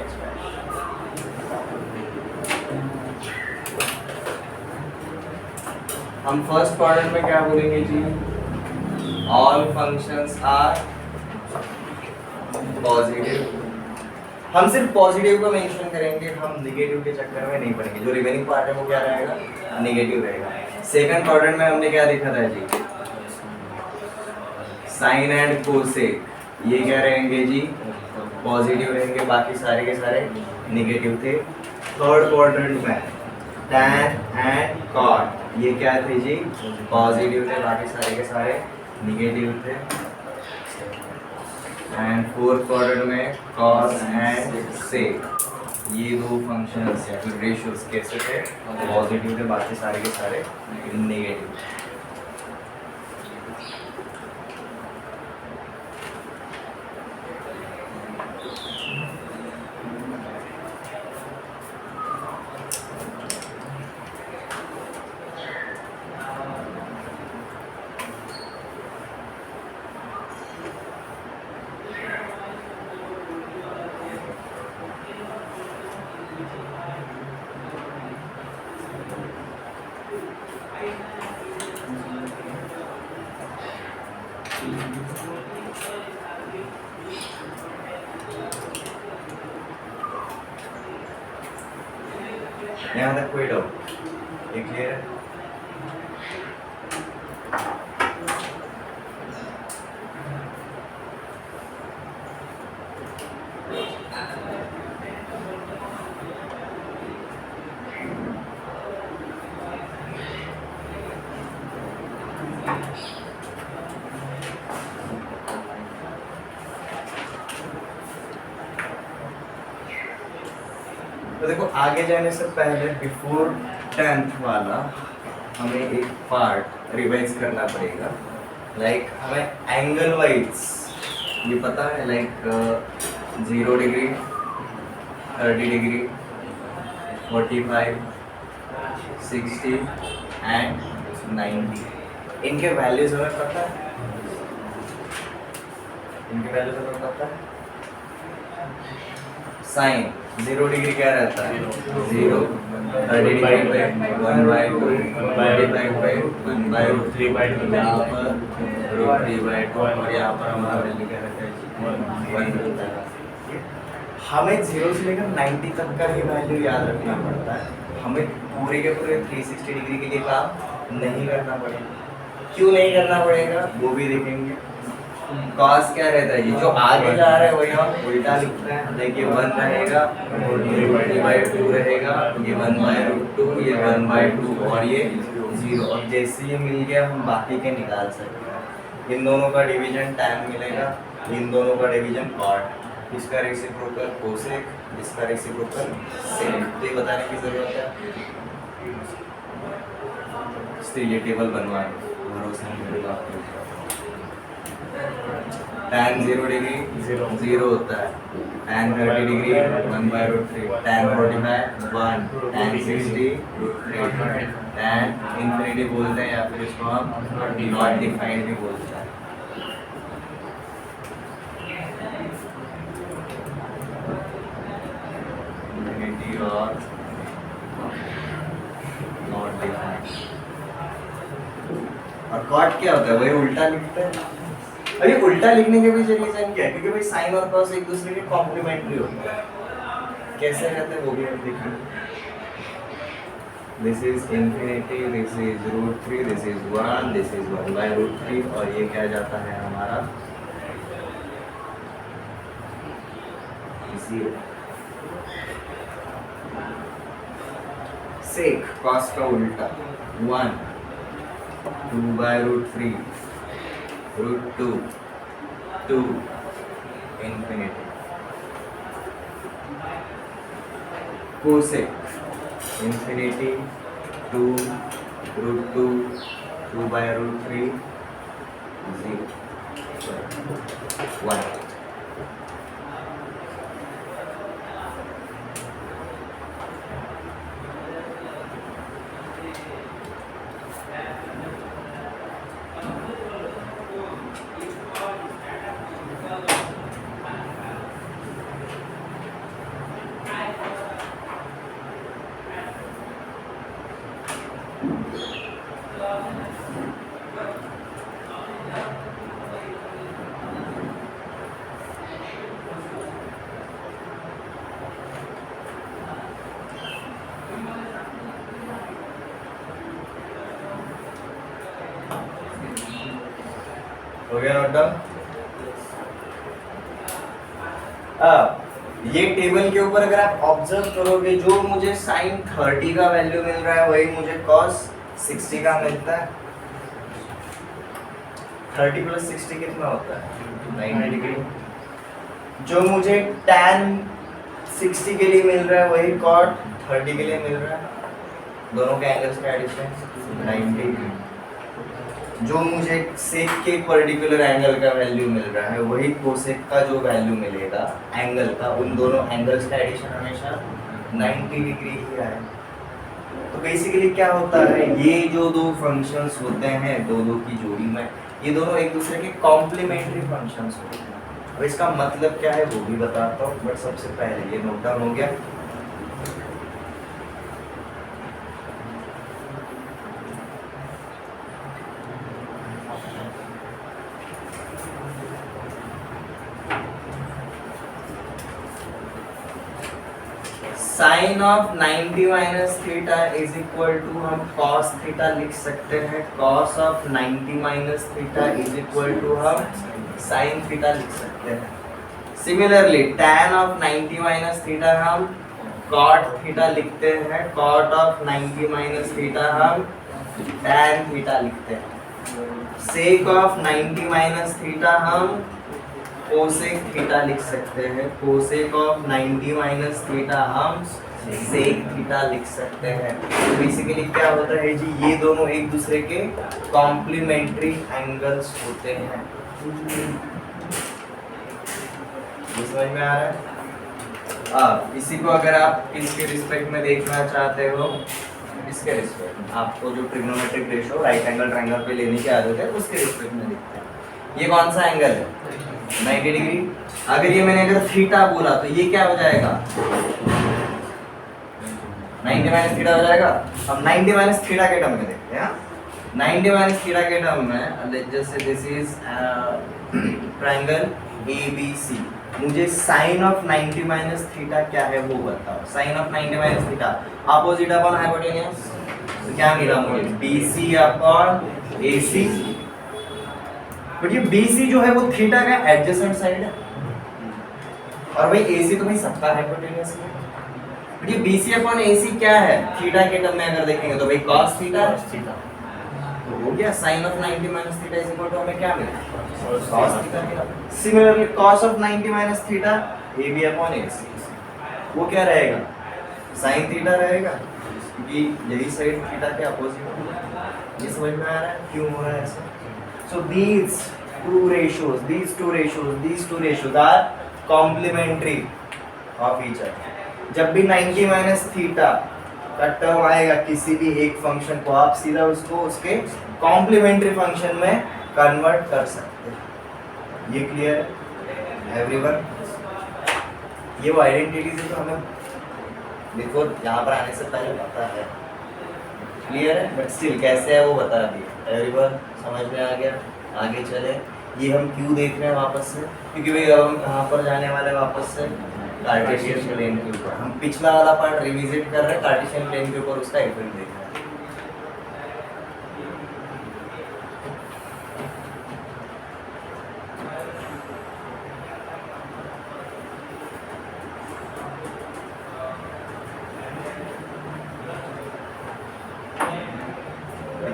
x dash। हम फर्स्ट क्वाड्रेंट में क्या बोलेंगे जी? All functions are positive. हम सिर्फ पॉजिटिव को मेंशन करेंगे, हम नेगेटिव के चक्कर में नहीं पड़ेंगे। जो रिमेनिंग पार्ट है वो क्या रहेगा? नेगेटिव रहेगा। सेकंड क्वाड्रेंट में हमने क्या देखा था जी? साइन एंड कोसेक, ये क्या रहेंगे जी? पॉजिटिव रहेंगे, बाकी सारे के सारे नेगेटिव थे। थर्ड क्वाड्रेंट में टैन एंड कॉट, ये क्या थे जी? पॉजिटिव थे, बाकी सारे के सारे नेगेटिव थे। एंड फोर्थ क्वाड्रेंट में कॉस एंड सेक, ये दो फंक्शंस या फिर रेशियोज कैसे थे? पॉजिटिव थे, बाकी सारे के सारे नेगेटिव। यहाँ तक कोई डाउट? ये क्लियर है? तो देखो आगे जाने से पहले बिफोर 10th वाला हमें एक पार्ट रिवाइज करना पड़ेगा। लाइक हमें एंगल वाइज ये पता है, लाइक 0 डिग्री, 30 डिग्री, 45, 60 एंड 90, इनके वैल्यूज हमें पता है। इनके वैल्यूज हमें पता है। साइन 0 डिग्री क्या रहता है? 0, 30 डिग्री पे 1/2, 45 पे 1/3, यहाँ पर √3/2 और यहाँ पर हमारा वैल्यू क्या रहता है जी 1 होता है। हमें 0 से लेकर 90 तक का ही वैल्यू याद रखना पड़ता है, हमें पूरे के पूरे 360 डिग्री के लिए काम नहीं करना पड़ेगा। क्यों नहीं करना पड़ेगा वो भी देखेंगे। कॉस क्या रहता है जी, जो आगे जा रहा है वही हम उल्टा लिखते हैं। देखिए 1 रहेगा, ये √3/2 रहेगा, ये 1/√2, ये 1/2 और ये 0। और जैसे ये मिल गया हम बाकी के निकाल सकते हैं। इन दोनों का डिवीजन tan मिलेगा, इन दोनों का डिवीजन cot, इसका रेसिप्रोकल कोसेक, इसका रेसिप्रोकल सेक। तो ये बताने की जरूरत है, इसलिए ये टेबल बनवा दो, भरोसा नहीं करेगा आपके ऊपर। tan 0 डिग्री 0 होता है, tan 30 degree 1/√3, tan 45 1, tan 60 √3, tan infinity बोलते हैं या फिर इसको हम नॉट डिफाइंड भी बोलते हैं। और नॉट डिफाइंड। और कॉट क्या होता है, वही उल्टा लिखते हैं। अभी उल्टा लिखने के पीछे रीजन क्या है, क्योंकि भाई साइन और कॉस एक दूसरे के कॉम्प्लीमेंट्री होते हैं। कैसे रहते हैं वो भी हम देखेंगे। This is infinity, this is √3, this is 1, this is 1/√3 और ये क्या जाता है हमारा 0। सेक कॉस का उल्टा 1, 2/√3, √2, 2 इंफिनिटी। Cosec infinity 2, √2, 2/√3, 0, 1। हो गया नोट डाउन। ये टेबल के ऊपर अगर आप ऑब्जर्व करोगे, जो मुझे साइन 30 का वैल्यू मिल रहा है वही मुझे कॉस 60 का मिलता है। 30 + 60 कितना होता है 90 डिग्री। जो मुझे tan 60 के लिए मिल रहा है वही cot 30 के लिए मिल रहा है। दोनों के एंगल्स का एडिशन 90। जो मुझे सेक के पर्टिकुलर एंगल का वैल्यू मिल रहा है वही कोसेक का जो वैल्यू मिलेगा एंगल का, उन दोनों एंगल्स का एडिशन हमेशा 90 डिग्री ही आए। तो बेसिकली क्या होता है, ये जो दो फंक्शंस होते हैं दो की जोड़ी में, ये दोनों एक दूसरे के कॉम्प्लीमेंट्री फंक्शंस होते हैं। अब इसका मतलब क्या है वो भी बताता हूँ, बट सबसे पहले ये नोट डाउन हो गया। Sine of 90 minus theta is equal to हम कॉस थीटा लिख सकते हैं। Cos of 90 minus theta is equal to हम साइन थीटा लिख सकते हैं। Similarly tan of 90 minus theta हम कॉट थीटा लिखते हैं। कॉट ऑफ 90 माइनस थीटा हम tan थीटा लिखते हैं। सेक ऑफ 90 माइनस थीटा हम कोसेक थीटा लिख सकते हैं। कोसेक ऑफ 90 माइनस थीटा हम सेक थीटा लिख सकते हैं। तो बेसिकली क्या होता है जी, ये दोनों एक दूसरे के कॉम्प्लीमेंट्री एंगल्स होते हैं। ये समझ में आ रहा है? अब इसी को अगर आप इसके रिस्पेक्ट में देखना चाहते हो, इसके रिस्पेक्ट में आपको जो trigonometric ratio right angle triangle पे लेने की आदत है उसके रिस्पेक्ट में देखते हैं। ये कौन सा एंगल है 90 डिग्री। अगर ये मैंने अगर थीटा बोला तो ये क्या हो जाएगा 90 माइनस थीटा हो जाएगा। अब 90 माइनस थीटा के टर्म में देखते हैं। 90 माइनस थीटा के टर्म में let's just say this is triangle ABC। मुझे साइन ऑफ 90 माइनस थीटा क्या है वो बताओ। Sine of 90 minus theta opposite upon hypotenuse, तो क्या मिला मुझे BC अपॉन AC। बट ये BC जो है वो थीटा का एडजेसेंट साइड है, और भाई AC तो भाई सबका हाइपोटेन्यूज है। बट ये BC अपॉन AC क्या है थीटा के टर्म में अगर देखेंगे तो भाई cos थीटा तो हो गया। Sine of 90 minus theta is equal to हमें क्या मिला cos थीटा मिला। Similarly cos of 90 minus theta AB upon AC वो क्या रहेगा sin थीटा रहेगा, क्योंकि यही साइड थीटा के अपोजिट है। ये समझ में आ रहा है क्यों हो रहा है ऐसा। सो these two ratios are complementary of each other। जब भी 90 माइनस थीटा का टर्म आएगा किसी भी एक फंक्शन को, आप सीधा उसको उसके कॉम्प्लीमेंट्री फंक्शन में कन्वर्ट कर सकते हैं। ये क्लियर है एवरीवन? ये वो आइडेंटिटीज है जो हमें बिफोर यहाँ पर आने से पहले पता है। क्लियर है? बट स्टिल कैसे है वो बता दिया एवरीवन, समझ में आ गया? आगे चले। ये हम क्यों देख रहे हैं वापस से, क्योंकि भाई अब हम कहाँ पर जाने वाले वापस से कार्टेशियन प्लेन के ऊपर। हम पिछला वाला पार्ट रिविजिट कर रहे हैं, कार्टेशियन प्लेन के ऊपर उसका इफेक्ट देख रहे हैं।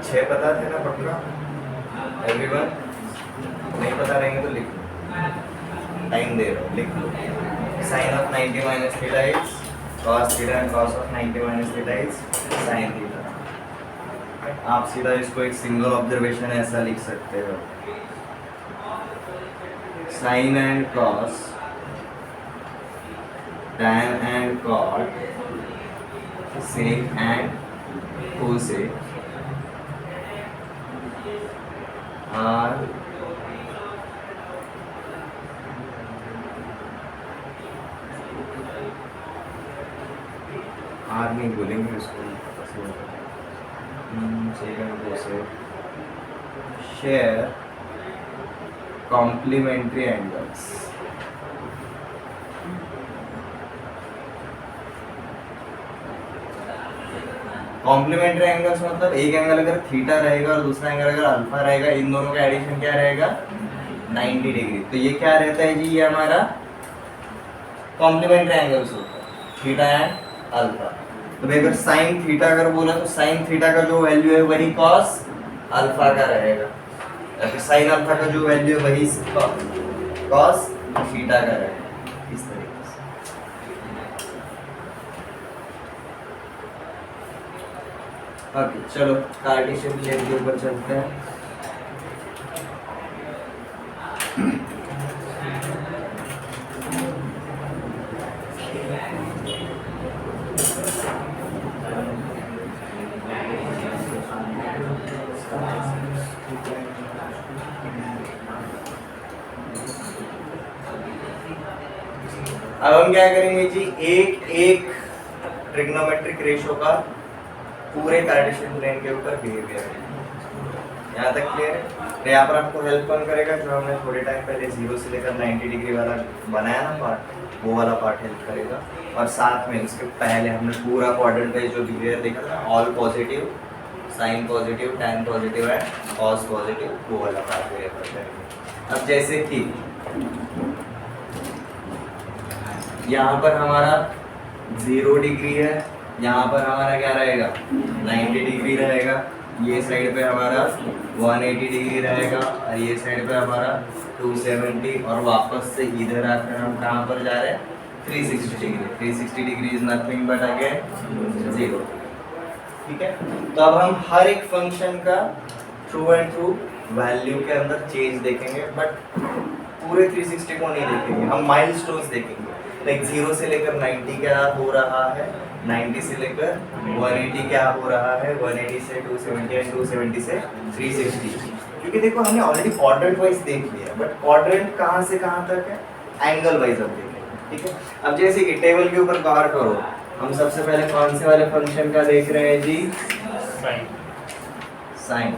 छह पता थे ना पक्का एवरीवन? नहीं पता रहेंगे तो लिख लो, टाइम दे रहा हूँ, लिख लो। Sine of 90 minus theta is cos theta and cos of 90 minus theta is sine theta. आप सीधा इसको एक सिंगल ऑब्जर्वेशन ऐसा लिख सकते हो, sine and cos, tan and cot, sec and cosec are नहीं बोलेंगे इसको, शेयर कॉम्प्लीमेंट्री एंगल्स। कॉम्प्लीमेंट्री एंगल्स मतलब एक एंगल अगर थीटा रहेगा और दूसरा एंगल अगर अल्फा रहेगा, इन दोनों का एडिशन क्या रहेगा 90 डिग्री। तो ये क्या रहता है जी, ये हमारा कॉम्प्लीमेंट्री एंगल्स होता है थीटा एंड अल्फा। तो भाई अगर साइन थीटा अगर बोला तो साइन थीटा का जो वैल्यू है वही cos अल्फा का रहेगा, या फिर साइन अल्फा का जो वैल्यू है वही cos थीटा का रहेगा। इस तरीके से ओके चलो कार्टेशियन प्लेन के ऊपर चलते हैं। अब हम क्या करेंगे जी, एक ट्रिग्नोमेट्रिक रेशियो का पूरे कार्टेशियन प्लेन के ऊपर बिहेवियर है। यहाँ तक क्लियर है? तो यहाँ पर आपको हेल्प कौन करेगा, जो हमने थोड़े टाइम पहले 0 से लेकर 90 डिग्री वाला बनाया ना पार्ट, वो वाला पार्ट हेल्प करेगा। और साथ में उसके पहले हमने पूरा क्वाड्रेंट पे जो बिहेवियर देखा था, all positive, sine positive, tan positive and cos positive, वो वाला पार्ट बिहेवियर करेंगे। अब जैसे कि यहाँ पर हमारा 0 डिग्री है, यहाँ पर हमारा क्या रहेगा 90 डिग्री रहेगा, ये साइड पे हमारा 180 डिग्री रहेगा, और ये साइड पे हमारा 270, और वापस से इधर आकर हम कहाँ पर जा रहे हैं 360 degree. 360 degree is nothing but again 0। ठीक है, तो अब हम हर एक फंक्शन का थ्रू एंड थ्रू वैल्यू के अंदर चेंज देखेंगे, बट पूरे 360 को नहीं देखेंगे, हम माइलस्टोन्स देखेंगे। लाइक 0 से लेकर 90 क्या हो रहा है, 90 से लेकर 180 क्या हो रहा है, 180 से 270 और 270 से 360। क्योंकि देखो हमने ऑलरेडी क्वाड्रेंट वाइज देख लिया, बट क्वाड्रेंट कहाँ से कहाँ तक है, एंगल वाइज अब देखेंगे। ठीक है, अब जैसे कि टेबल के ऊपर गौर करो, हम सबसे पहले कौन से वाले फंक्शन का देख रहे हैं जी, साइन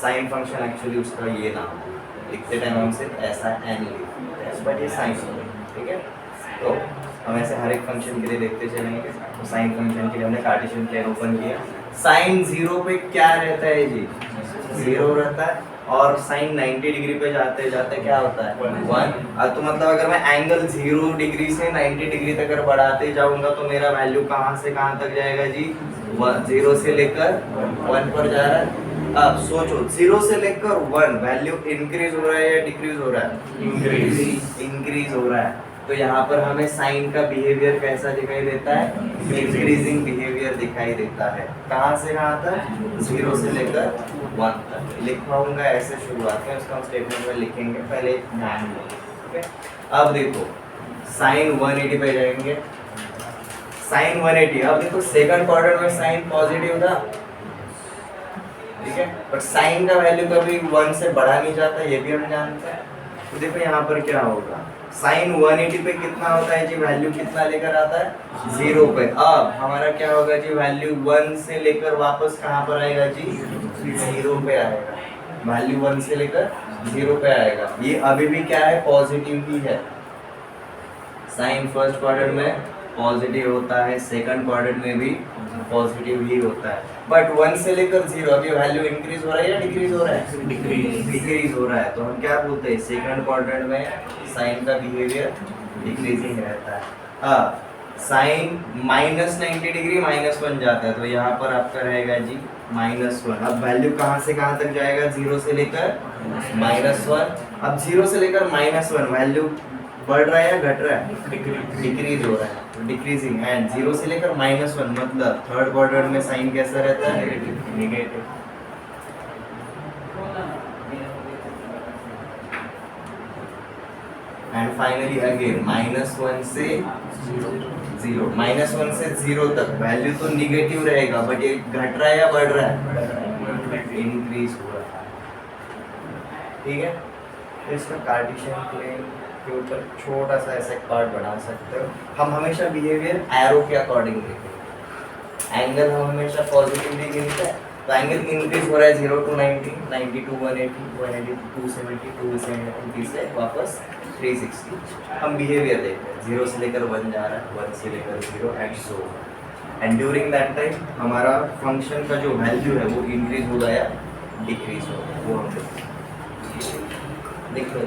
साइन फंक्शन एक्चुअली उसका ये नाम लिखते टाइम हम सिर्फ ऐसा एन लिखते हैं, बट ये साइन ठीक है। तो हम ऐसे हर एक फंक्शन के लिए देखते चलेंगे। तो साइन फंक्शन के लिए हमने कार्टेशियन प्लेन ओपन किया। साइन 0 पे क्या रहता है जी? 0 रहता है। और साइन 90 डिग्री पे जाते जाते क्या होता है? 1। तो मतलब अगर मैं एंगल 0 डिग्री से 90 डिग्री तक अगर बढ़ाते जाऊंगा तो मेरा वैल्यू कहाँ से कहाँ तक जाएगा जी? 0 से लेकर 1 पर जा रहा है। अब सोचो 0 से लेकर 1 वैल्यू इंक्रीज हो रहा है या डिक्रीज हो रहा है? इंक्रीज हो रहा है। तो यहाँ पर हमें साइन का बिहेवियर कैसा दिखाई देता है? इंक्रीजिंग बिहेवियर दिखाई देता है। कहाँ से कहाँ तक? 0 से लेकर 1 तक। लिखवाऊंगा ऐसे शुरुआत में, उसका हम स्टेटमेंट में लिखेंगे, पहले ध्यान दो। ठीक है, अब देखो साइन 180 पे जाएंगे। साइन 180, अब देखो सेकंड क्वाड्रेंट में साइन पॉजिटिव था, ठीक है, पर साइन का वैल्यू कभी 1 से बढ़ा नहीं जाता, ये भी हम जानते हैं। तो देखो यहाँ पर क्या होगा, साइन 180 पे कितना होता है जी? वैल्यू कितना लेकर आता है? 0 पे। अब हमारा क्या होगा जी? वैल्यू 1 से लेकर वापस कहाँ पर आएगा जी? 0 पे आएगा। वैल्यू 1 से लेकर 0 पे आएगा। ये अभी भी क्या है? पॉजिटिव ही है। साइन फर्स्ट क्वाड्रेंट में पॉजिटिव होता है, सेकंड क्वाड्रेंट में भी पॉजिटिव ही होता है। बट 1 से लेकर 0 अभी वैल्यू इंक्रीज हो रहा है या डिक्रीज हो रहा है? डिक्रीज हो रहा है। तो हम क्या बोलते हैं? सेकंड क्वाड्रेंट में साइन का बिहेवियर डिक्रीजिंग रहता है। साइन -90 डिग्री -1 जाता है, तो यहाँ पर आपका रहेगा जी -1। अब वैल्यू कहाँ से कहाँ तक जाएगा? 0 से लेकर -1। अब 0 से लेकर -1 वैल्यू बढ़ रहा है या घट रहा है? डिक्रीज हो रहा है, डिक्रीजिंग। एंड 0 से लेकर -1 मतलब थर्ड क्वाड्रेंट में साइन कैसा रहता है? नेगेटिव। एंड फाइनली अगेन -1 से 0, -1 से 0 तक वैल्यू तो निगेटिव रहेगा, बट ये घट रहा है या बढ़ रहा है? इंक्रीज हो रहा है। ठीक है, तो इसका कार्टेशियन प्लेन के ऊपर छोटा सा ऐसा पार्ट बना सकते हो। हम हमेशा बिहेवियर एरो के अकॉर्डिंग देखेंगे। एंगल हम हमेशा पॉजिटिवली गिनते हैं, तो एंगल इंक्रीज हो रहा है 0 to 90, 90 to 180, 180 to 270, 270 से वापस 360। हम बिहेवियर देखते हैं, 0 से लेकर 1 जा रहा है, 1 से लेकर 0 and so. And during that time हमारा फंक्शन का जो वैल्यू है वो इंक्रीज होगा या डिक्रीज होगा, वो हम देख लो।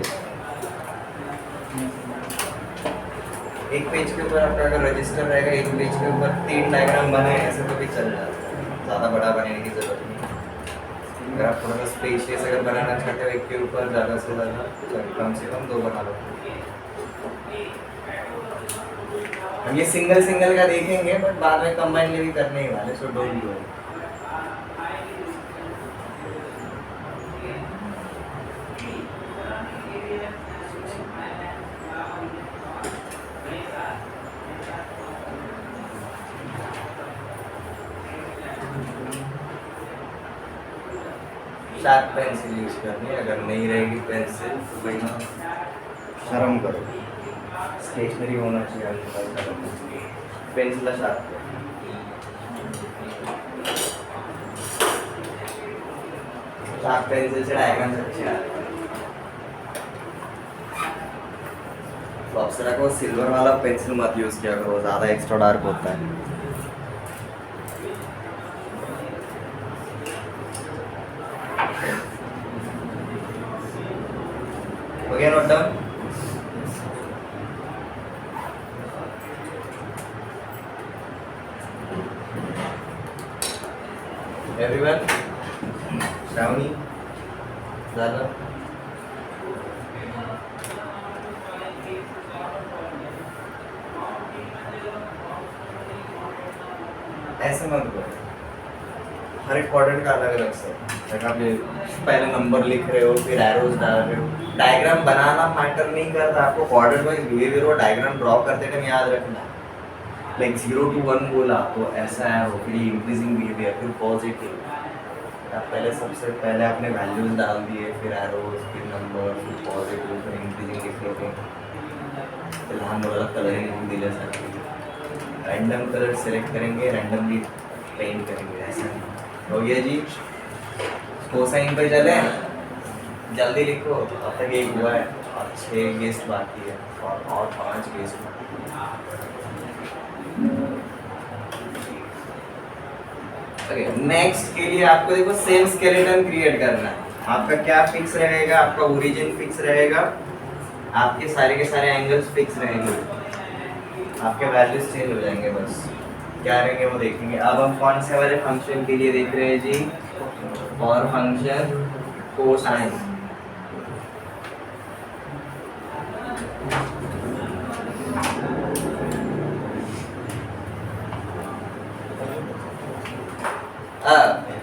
एक पेज के ऊपर आपका अगर रजिस्टर रहेगा, एक पेज के ऊपर 3 डायग्राम बनाए ऐसे तो भी चल जाता है, ज़्यादा बड़ा बनाने की ज़रूरत नहीं। अगर आप थोड़ा सा स्पेशियस अगर बनाना चाहते हो एक के ऊपर ज़्यादा से ज़्यादा, तो कम से कम 2 बना लो। हम ये सिंगल सिंगल का देखेंगे, बट बाद में कंबाइनली भी करने ही वाले, so don't worry. Sharp pencil use करनी है, अगर नहीं रहेगी पेंसिल तो भाई ना शर्म करो, स्टेशनरी होना चाहिए आपके पास। पेंसिल शार्प पेंसिल से डायग्राम अच्छे आते हैं। तो अप्सरा को सिल्वर वाला पेंसिल मत यूज किया करो, ज़्यादा एक्स्ट्रा डार्क होता है। Okay, note down. Everyone, Shravani, Zara. ऐसे मत करो, हर एक क्वाड्रेंट का अलग अलग से। आप पहले नंबर लिख रहे हो, फिर एरोज डाल रहे हो। डायग्राम बनाना मैटर नहीं करता, आपको क्वाड्रेंट वाइज बिहेवियर और डायग्राम ड्रॉ करते टाइम याद रखना। लाइक 0 to 1 बोला तो ऐसा है, फिर इंक्रीजिंग बिहेवियर, फिर पॉजिटिव। आप पहले सबसे पहले आपने वैल्यूज डाल दिए, फिर एरोज, फिर नंबर, फिर पॉजिटिव, फिर इंक्रीजिंग डिक्रीजिंग। लहान मुलाला कलरिंग दिले सर, रैंडम कलर सेलेक्ट करेंगे, रैंडमली पेंट करेंगे, ऐसा नहीं। हो गया जी। कोसाइन पे चले, जल्दी लिखो। अब तक एक हुआ है और 6 गेस्ट बाकी है और 5 गेस्ट बाकी है। नेक्स्ट के लिए आपको देखो सेम स्केलेटन क्रिएट करना है। आपका क्या फिक्स रहेगा? आपका ओरिजिन फिक्स रहेगा, आपके सारे के सारे एंगल्स फिक्स रहेंगे, आपके वैल्यूज चेंज हो जाएंगे, बस क्या रहेंगे वो देखेंगे। अब हम कौन से वाले फंक्शन के लिए देख रहे हैं जी? और फंक्शन कोसाइन।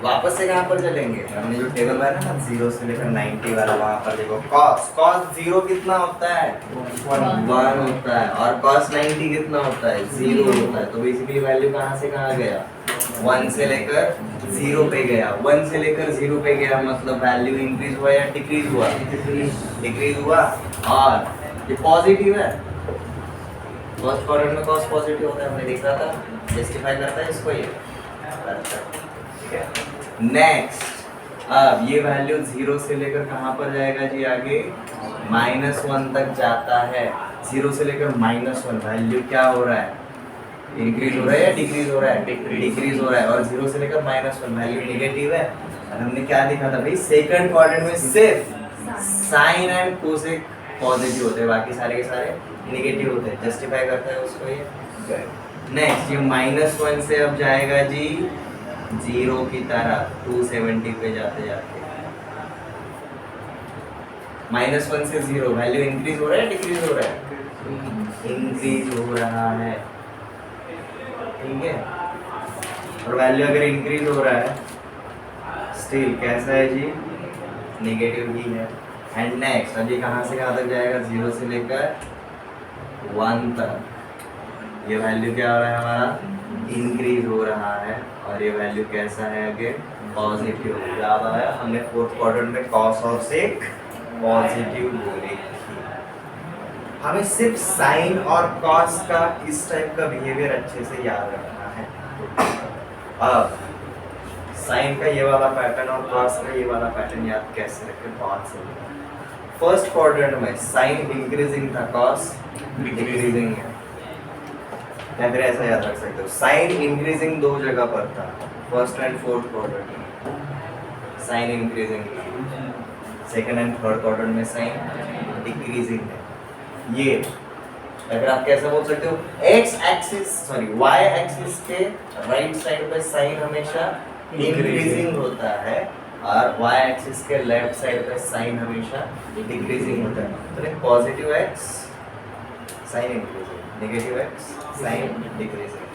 वापस से कहाँ पर चलेंगे? हमने जो टेबल बनाया ना 0 से लेकर 90 वाला, वहाँ पर देखो cos 0 कितना होता है? 1 होता है। और cos 90 कितना होता है? 0 होता है। तो बेसिकली वैल्यू कहाँ से कहाँ गया? 1 से लेकर 0 पे गया। 1 से लेकर 0 पे गया मतलब वैल्यू इंक्रीज हुआ या डिक्रीज हुआ? डिक्रीज हुआ। और ये पॉजिटिव है, फर्स्ट क्वाड्रेंट में cos पॉजिटिव होता है, हमने देखा था। जस्टिफाई करता है इसको ये, ठीक है। नेक्स्ट, अब ये वैल्यू 0 से लेकर कहाँ पर जाएगा जी? आगे -1 तक जाता है। 0 से लेकर -1 वैल्यू क्या हो रहा है? इंक्रीज हो रहा है या डिक्रीज हो रहा है? डिक्रीज हो रहा है। और 0 से लेकर -1 वैल्यू नेगेटिव है। और हमने क्या देखा था भाई? सेकंड क्वाड्रेंट में सिर्फ साइन एंड कोसेक पॉजिटिव होते हैं, बाकी सारे के सारे नेगेटिव होते हैं। जस्टिफाई करता है उसको ये। नेक्स्ट, ये -1 से अब जाएगा जी 0 की तरह 270 पे जाते जाते। -1 से 0 वैल्यू इंक्रीज हो रहा है, डिक्रीज हो रहा है? इंक्रीज हो रहा है, ठीक है। और वैल्यू अगर इंक्रीज हो रहा है स्टिल कैसा है जी? नेगेटिव ही है। एंड नेक्स्ट, अभी कहाँ से कहाँ तक जाएगा? 0 से लेकर 1 तक। ये वैल्यू क्या हो रहा है हमारा? इंक्रीज हो रहा है। और ये वैल्यू कैसा है? आगे पॉजिटिव। याद आया? हमने फोर्थ क्वाड्रेंट में cos और sec पॉजिटिव बोले। हमें सिर्फ साइन और cos का इस टाइप का बिहेवियर अच्छे से याद रखना है। अब साइन का ये वाला पैटर्न और cos का ये वाला पैटर्न याद कैसे रखें? बहुत सही। फर्स्ट क्वाड्रेंट में साइन इंक्रीजिंग था, cos डिक्रीजिंग है। या फिर ऐसा याद रख सकते हो, साइन इंक्रीजिंग 2 जगह पर था, फर्स्ट एंड फोर्थ क्वाड्रेंट में sine increasing, second and third quadrant में साइन डिक्रीजिंग है। ये अगर आप कैसे बोल सकते हो? y एक्सिस के राइट साइड पे साइन हमेशा इंक्रीजिंग होता है और y एक्सिस के लेफ्ट साइड पे साइन हमेशा डिक्रीजिंग होता है। तो positive x sine increasing, negative x sine decreasing.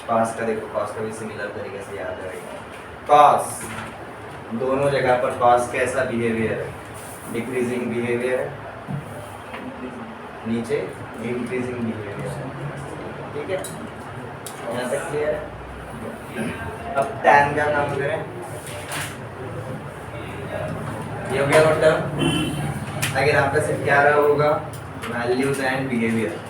cos का देखो, cos का भी सिमिलर तरीके से याद रहेगा। cos दोनों जगह पर cos कैसा बिहेवियर है? डिक्रीजिंग बिहेवियर है, नीचे इंक्रीजिंग बिहेवियर है, ठीक है। यहाँ तक क्लियर है? अब tan का काम करें। ये हो गया मतलब अगर आपका सिर्फ क्या रहा होगा? Values and behaviour.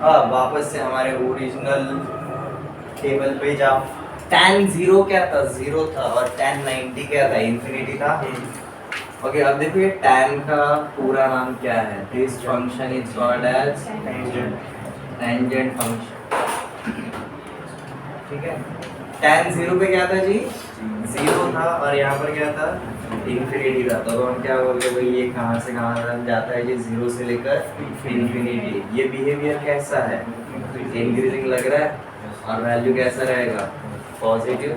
अब वापस से हमारे ओरिजिनल टेबल पे जाओ। tan 0 क्या था? 0 था। और tan 90 क्या था? इंफिनिटी था। ओके, अब देखो ये tan का पूरा नाम क्या है? This function is called as tangent function, ठीक है। tan 0 पे क्या था जी? 0 था। और यहाँ पर क्या था? इंफिनिटी था। तो हम क्या बोलते भाई? ये कहाँ से कहाँ तक जाता है? ये 0 से लेकर इंफिनिटी। ये बिहेवियर कैसा है? इंक्रीजिंग लग रहा है। और वैल्यू कैसा रहेगा? पॉजिटिव।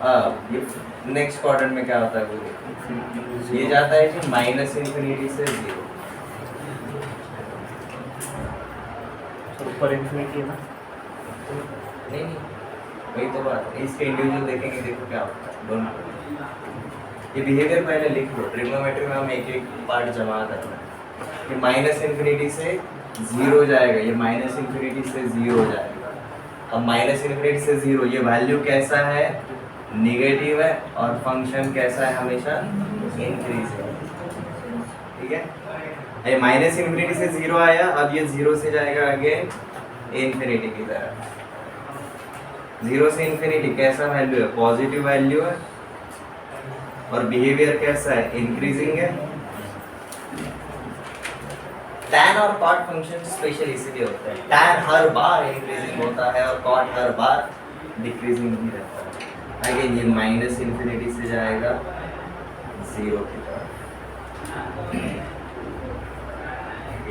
अब ये नेक्स्ट क्वाड्रेंट में क्या होता है? ये जाता है जी माइनस इंफिनिटी से 0।
ऊपर इंफिनिटी है ना?
नहीं, वही तो बात है। इसके इंडिविजुअल देखेंगे, देखो क्या होता है दोनों। ये बिहेवियर पहले लिख लो, ट्रिग्नोमेट्री में हम एक एक पार्ट जमा करना है। ये माइनस इंफिनिटी से 0 जाएगा, ये माइनस इंफिनिटी से 0 जाएगा। अब माइनस इन्फिनिटी से 0, ये वैल्यू कैसा है, निगेटिव है, और फंक्शन कैसा है, हमेशा इंक्रीज है। ठीक है, ये माइनस इन्फिनिटी से 0 आया, अब ये 0 से जाएगा आगे इन्फिनिटी की तरफ। 0 से इन्फिनिटी कैसा वैल्यू है, पॉजिटिव वैल्यू है, और बिहेवियर कैसा है, इंक्रीजिंग है। tan और cot फंक्शन स्पेशल इसीलिए होता है, tan हर बार इंक्रीजिंग होता है और cot हर बार डिक्रीजिंग ही रहता है। अगेन ये माइनस इन्फिनिटी से जाएगा 0 की तरफ,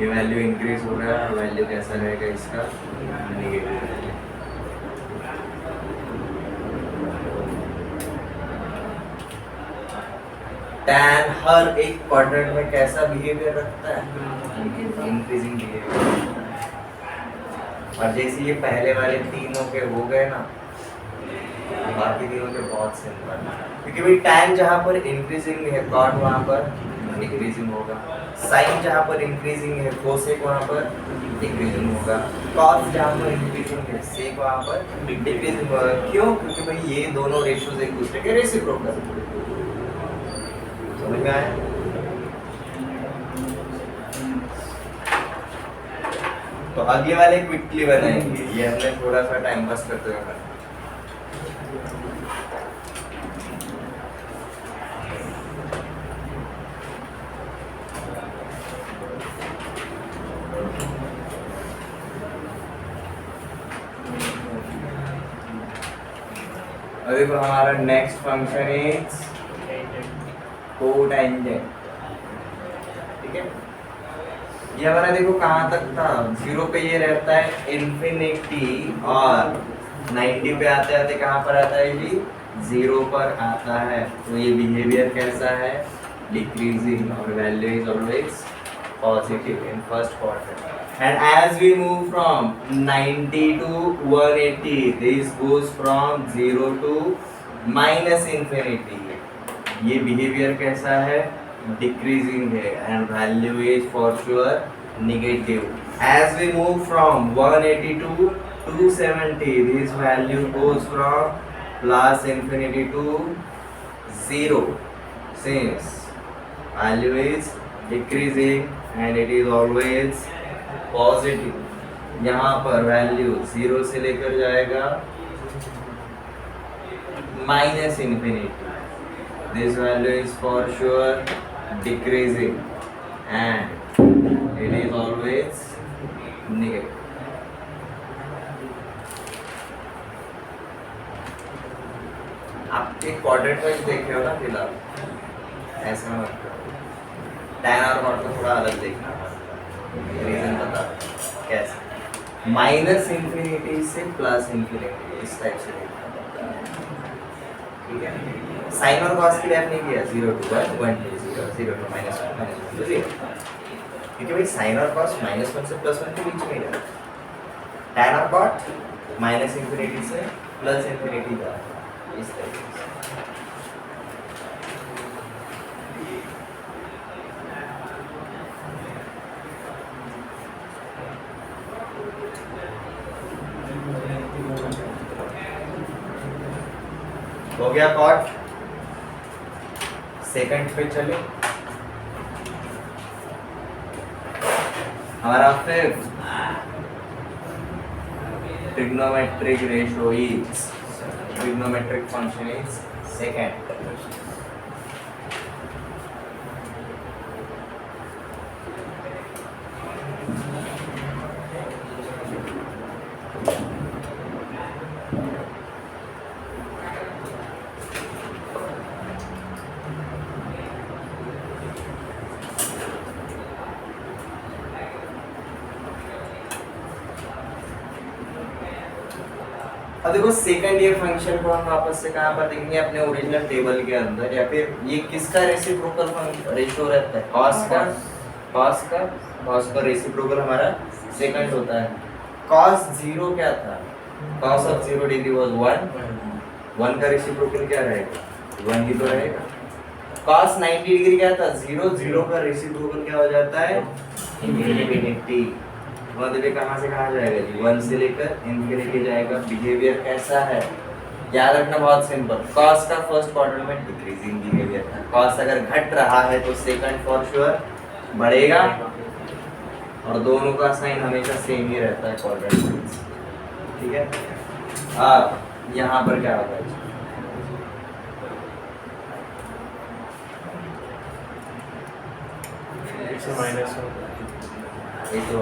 ये वैल्यू इंक्रीज हो रहा है, और वैल्यू कैसा रहेगा इसका, नेगेटिव। tan हर एक क्वाड्रेंट में कैसा बिहेवियर रखता है, इंक्रीजिंग बिहेवियर। और जैसे ये पहले वाले तीनों के हो गए ना, बाकी तीनों के बहुत सिंपल, क्योंकि भाई tan जहाँ पर इंक्रीजिंग है, cot वहाँ पर डिक्रीजिंग होगा, sin जहाँ पर इंक्रीजिंग है, cosec वहाँ पर डिक्रीजिंग होगा, cos जहाँ पर इंक्रीजिंग है, sec वहाँ पर डिक्रीजिंग होगा। क्यों? क्योंकि भाई ये दोनों रेशियोज एक दूसरे के रेसिप्रोकल। समझ में आया? तो आगे वाले क्विकली बनाएंगे, ये हमने थोड़ा सा टाइम पास करते हुए करना। अभी तो हमारा नेक्स्ट फंक्शन इज कोटेंजेंट। ठीक है, ये हमारा देखो कहाँ तक था, 0 पे ये रहता है इन्फिनिटी, और 90 पे आते आते कहाँ पर आता है जी, 0 पर आता है। तो ये बिहेवियर कैसा है, डिक्रीजिंग, और value is always positive in first quarter. And as we move from 90 to 180, this goes from 0 to minus infinity. ये behavior कैसा है, decreasing है, and value is for sure negative. As we move from 180 to 270, this value goes from plus infinity to 0. Since value is decreasing and it is always positive, यहाँ पर वैल्यू 0 से लेकर जाएगा minus infinity, this value is for sure decreasing and it is always negative. आप एक क्वाड्रेंट में देखे हो ना फिलहाल, ऐसा मत करो, tan और cot को थोड़ा अलग देखना, रीजन बता कैसे, माइनस इन्फिनिटी से प्लस इन्फिनिटी, इस टाइप से देखना पड़ता है। ठीक है, साइन और कॉस के लिए आपने किया 0 to 1, 1 to 0, 0 to -1, -1 to 0, क्योंकि भाई साइन और कॉस -1 से +1 के बीच में ही है। tan और cot माइनस इन्फिनिटी से प्लस इन्फिनिटी का, इस टाइप से। हो गया कॉट। सेकंड पे चले, हमारा fifth trigonometric ratio is, trigonometric function is second. अब देखो सेकंड ईयर फंक्शन को हम वापस से कहाँ पर देखेंगे, अपने ओरिजिनल टेबल के अंदर, या फिर ये किसका रेसिप्रोकल रेशियो रहता है, cos का रेसिप्रोकल हमारा सेकंड होता है। cos 0 क्या था, cos ऑफ 0 डिग्री वाज 1 का रेसिप्रोकल क्या रहेगा, 1 ही तो रहेगा। cos 90 डिग्री क्या था, 0 का रेसिप्रोकल क्या हो जाता है, इंफिनिटी। मध्य कहाँ से कहाँ जाएगा जी, 1 से लेकर इन्फिनिटी जाएगा। बिहेवियर कैसा है, याद रखना बहुत सिंपल, कॉस का फर्स्ट क्वाड्रेंट में डिक्रीजिंग बिहेवियर है। कॉस अगर घट रहा है तो सेकंड फॉर श्योर बढ़ेगा, और दोनों का साइन हमेशा सेम ही रहता है क्वाड्रेंट में, ठीक है। अब यहाँ पर क्या होगा जी,
माइनस
ये तो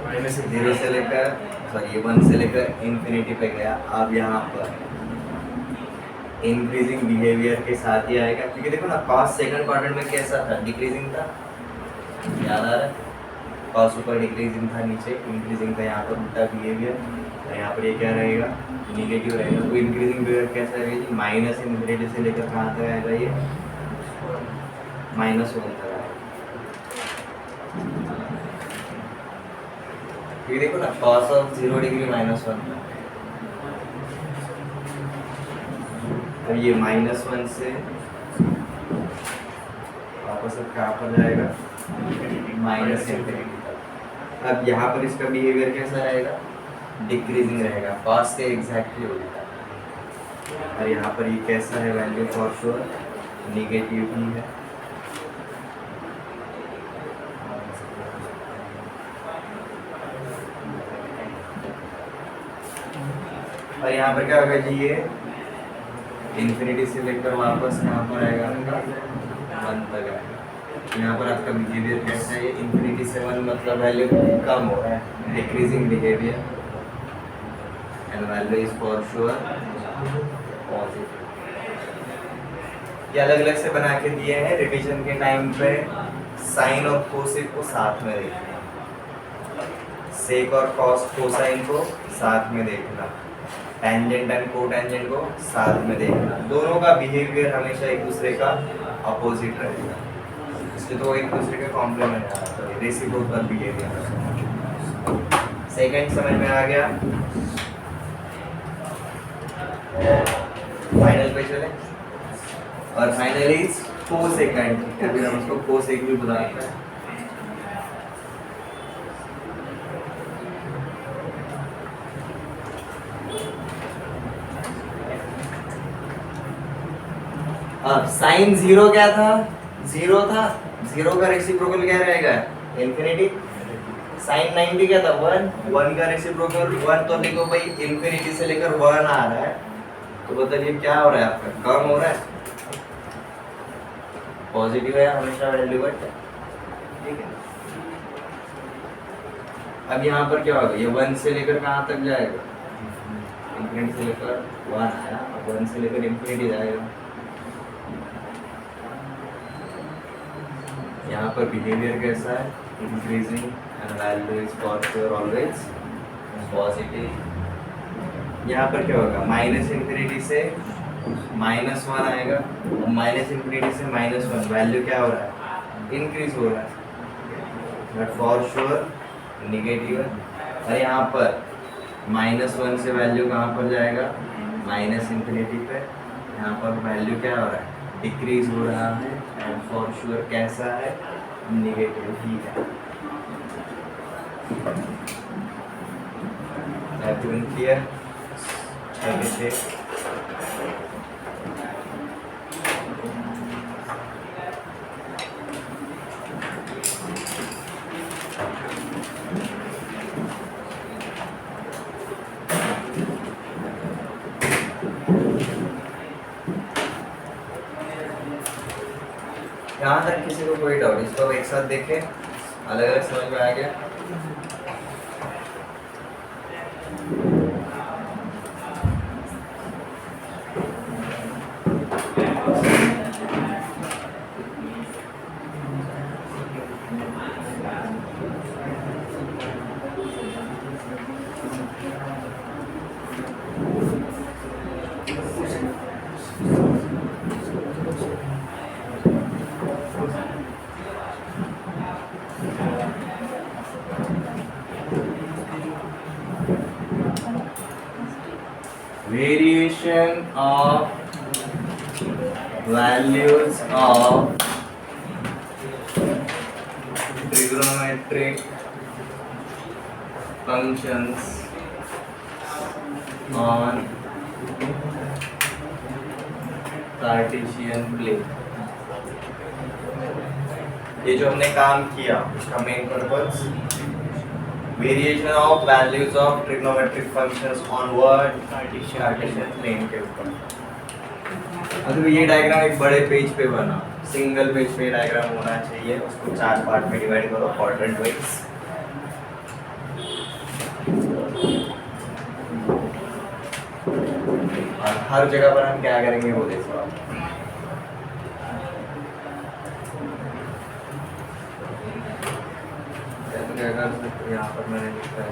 माइनस 0 से लेकर सॉरी 1 से लेकर इन्फिनिटी पे गया। अब यहाँ पर इंक्रीजिंग बिहेवियर के साथ ही आएगा, क्योंकि देखो ना कॉस सेकंड क्वाड्रेंट में कैसा था, डिक्रीजिंग था, याद आ रहा है। कॉस ऊपर डिक्रीजिंग था, नीचे इंक्रीजिंग था, यहाँ पर उल्टा बिहेवियर, और यहाँ पर ये क्या रहेगा, निगेटिव रहेगा। तो इंक्रीजिंग बिहेवियर कैसा रहेगा जी, माइनस इन्फिनिटी से लेकर कहाँ तक आएगा, ये -1 तक आएगा। ये देखो ना cos ऑफ 0 डिग्री -1, तो ये -1 से वापस अब कहाँ पर जाएगा, -∞ तक। अब यहाँ पर इसका बिहेवियर कैसा रहेगा, डिक्रीजिंग रहेगा, cos से एग्जैक्टली उल्टा। और यहाँ पर ये कैसा है, वैल्यू फॉर श्योर निगेटिव ही है। और यहाँ पर क्या होगा जी, ये इन्फिनिटी से लेकर वापस यहाँ पर आएगा, 1 तक आएगा। यहाँ पर आपका बिहेवियर कैसा है, इन्फिनिटी से 1 मतलब वैल्यू कम हो रहा है, decreasing behaviour, and value is for sure positive. ये अलग अलग से बना के दिए हैं, रिवीजन के टाइम पे साइन और कोसेक को साथ में देखना, सेक और कॉस कोसाइन को साथ में देखना, टेंजेंट एंड कोटेंजेंट को साथ में देखना। दोनों का बिहेवियर हमेशा एक दूसरे का अपोजिट रहेगा, इसलिए तो एक दूसरे के कॉम्प्लीमेंट है, रेसिप्रोकल बिहेवियर। सेकंड समझ में आ गया, फाइनल पे चले। और फाइनली कोसेकेंट, अभी हम उसको कोसेक भी बुलाते हैं। अब साइन 0 क्या था, 0 था, 0 का रेसिप्रोकल क्या रहेगा, इन्फिनिटी। साइन 90 क्या था, 1, 1 का रेसिप्रोकल 1, तो देखो भाई इन्फिनिटी से लेकर 1 आ रहा है, तो बताइए क्या हो रहा है आपका, कम हो रहा है, पॉजिटिव है हमेशा वैल्यू बट, ठीक है। अब यहाँ पर क्या होगा, ये 1 से लेकर कहाँ तक जाएगा, इन्फिनिटी से लेकर 1 आया, अब 1 से लेकर इन्फिनिटी जाएगा। यहाँ पर बिहेवियर कैसा है, increasing, and value is for sure always positive. यहाँ पर क्या होगा, माइनस इन्फिनिटी से -1 आएगा, और माइनस इन्फिनिटी से -1 वैल्यू क्या हो रहा है, इंक्रीज हो रहा है, बट फॉर श्योर निगेटिव है। और यहाँ पर -1 से वैल्यू कहाँ पर जाएगा, माइनस इन्फिनिटी पे, यहाँ पर वैल्यू क्या हो रहा है, डिक्रीज हो रहा है, एंड फॉर श्योर कैसा है, निगेटिव ही है। एवरीवन क्लियर, चलिए यहाँ तक किसी को कोई डाउट, इसको एक साथ देखें, अलग अलग समझ में आ गया। Variation of values of trigonometric functions on Cartesian plane. ये जो हमने काम किया उसका main purpose variation of values of trigonometric functions on word Cartesian plane के ऊपर। मतलब ये डायग्राम एक बड़े पेज पे बना, सिंगल पेज पे डायग्राम होना चाहिए, उसको 4 पार्ट में डिवाइड करो क्वाड्रेंट वाइज। और हर जगह पर हम क्या करेंगे वो देखो आप। यहाँ पर मैंने लिखा है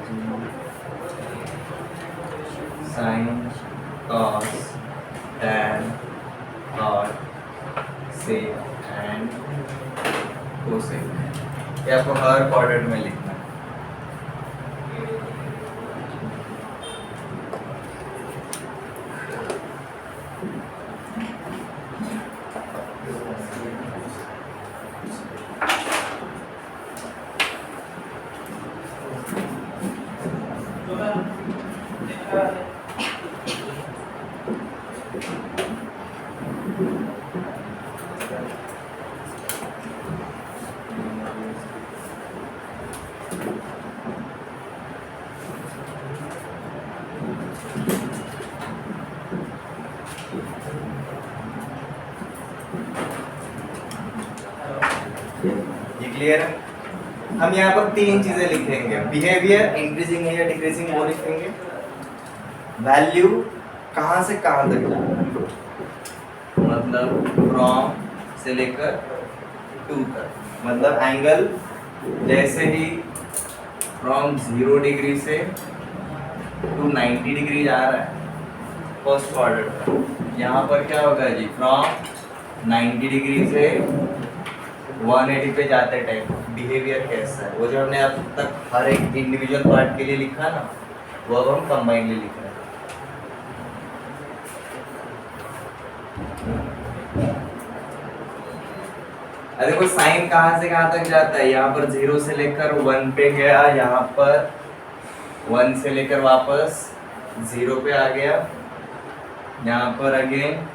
sine cos tan cot sec and cosec. ये आपको हर क्वाड्रेंट में लिखना है। क्लियर है? हम यहाँ पर 3 चीजें लिखेंगे, बिहेवियर, इंक्रीजिंग है या डिक्रीजिंग वो लिखेंगे, वैल्यू कहाँ से कहाँ तक जाना है, मतलब फ्रॉम से लेकर टू तक, मतलब एंगल जैसे ही फ्रॉम 0 डिग्री से टू 90 डिग्री जा रहा है फर्स्ट क्वाड्रेंट, यहाँ पर क्या होगा जी, फ्रॉम 90 डिग्री से 180 पे जाते टाइम बिहेवियर कैसा है, वो जो हमने अब तक हर एक इंडिविजुअल पार्ट के लिए लिखा ना, वो अब हम कंबाइनली लिख रहे हैं। अरे देखो साइन कहाँ से कहाँ तक जाता है, यहाँ पर 0 से लेकर 1 पे गया, यहाँ पर 1 से लेकर वापस 0 पे आ गया, यहाँ पर अगेन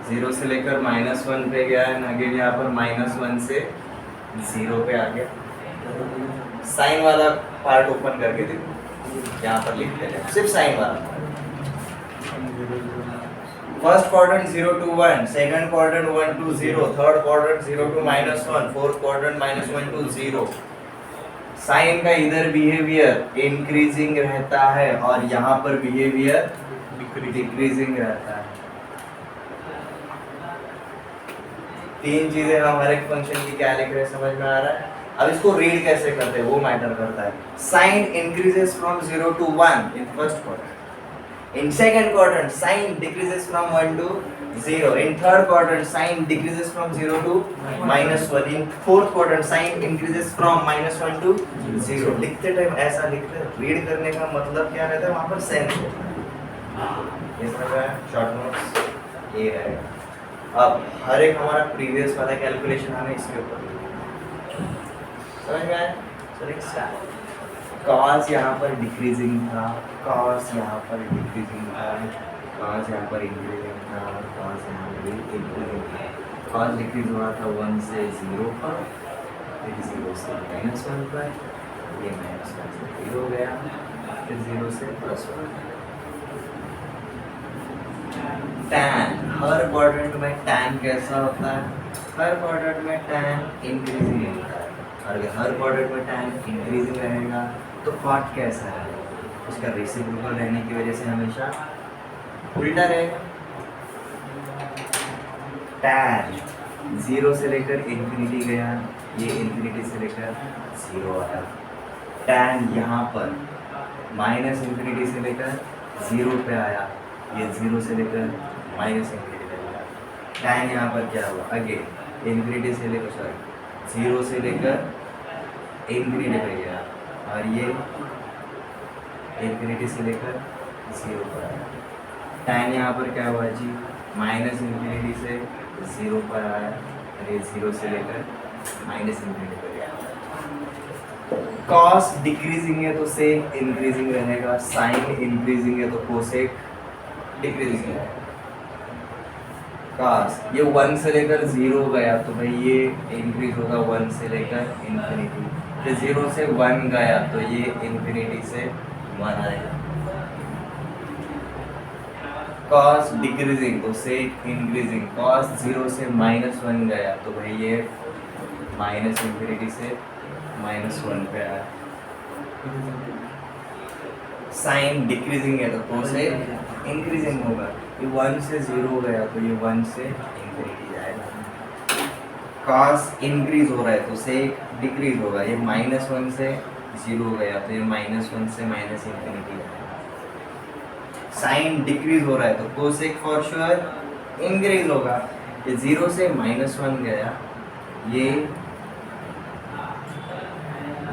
0 से लेकर -1 पे गया है, अगेन यहाँ पर -1 से 0 पे आ गया। साइन वाला पार्ट ओपन करके देखो, यहाँ पर लिख लेते हैं सिर्फ साइन वाला। First quadrant 0 to 1, second quadrant 1 to 0, third quadrant 0 to -1, fourth quadrant -1 to 0। Sine का इधर बिहेवियर इंक्रीजिंग रहता है और यहाँ पर बिहेवियर डिक्रीजिंग रहता है। 3 चीजें हम हर एक फंक्शन की क्या लिख रहे हैं समझ में आ रहा है। अब इसको रीड कैसे करते हैं वो मैटर करता है। Sine increases from 0 to 1 in first quadrant, in second quadrant sine decreases from 1 to 0, in third quadrant sine decreases from 0 to -1, in fourth quadrant sine increases from -1 to 0। लिखते टाइम ऐसा लिखते हैं, रीड करने का मतलब क्या रहता है, वहां पर सेंस होता है। ये समझ में शॉर्ट नोट्स ये रहेगा। अब हर एक हमारा प्रीवियस वाला कैलकुलेशन हमें इसके ऊपर समझ में आया। चलिए स्टार्ट। कॉस यहाँ पर डिक्रीजिंग था, कॉस यहाँ पर डिक्रीजिंग था, कॉस यहाँ पर इंक्रीजिंग था, कॉस यहाँ पर इंक्रीजिंग था। कॉस डिक्रीज हुआ था 1 से 0 पर, फिर 0 से -1 पर, ये -1 से 0 गया, फिर 0 से +1। टैन, हर क्वाड्रेंट में टैन कैसा होता है, हर क्वाड्रेंट में टैन इंक्रीजिंग होता है, और हर क्वाड्रेंट में टैन इंक्रीजिंग रहेगा तो कॉट कैसा है, उसका रेसिप्रोकल रहने की वजह से हमेशा उल्टा रहेगा। टैन 0 से लेकर इंफिनिटी गया, ये इंफिनिटी से लेकर 0 आया। टैन यहाँ पर -इंफिनिटी से लेकर 0 पे आया, ये 0 से लेकर -इंफिनिटी पे आया। टैन यहाँ पर क्या हुआ, अगेन इंफिनिटी से लेकर 0 से लेकर इंफिनिटी पे गया, और ये इंफिनिटी से लेकर 0 पर आया। टैन यहाँ पर क्या हुआ जी, -इंफिनिटी से 0 पर आया, और ये 0 से लेकर -इंफिनिटी पर गया। कॉस डिक्रीजिंग है तो सेक इंक्रीजिंग रहेगा, साइन इंक्रीजिंग है तो कोसेक डिक्रीजिंग रहेगा। कॉस ये 1 से लेकर 0 गया तो भाई ये इंक्रीज होगा 1 से लेकर इंफिनिटी, फिर 0 से 1 गया तो ये इंफिनिटी से 1 आएगा। कॉस डिक्रीजिंग तो सेक इंक्रीजिंग, कॉस 0 से -1 गया तो भाई ये माइनस इंफिनिटी से -1 पे आया। साइन डिक्रीजिंग है तो कोसेक इंक्रीजिंग होगा, ये 1 से 0 गया तो ये 1 से इंफिनिटी जाएगा। कॉस इंक्रीज हो रहा है तो सेक डिक्रीज होगा, ये -1 से 0 गया तो ये -1 से माइनस इंफिनिटी जाएगा। साइन डिक्रीज हो रहा है तो कोसेक फॉर श्योर इंक्रीज होगा, ये 0 से -1 गया, ये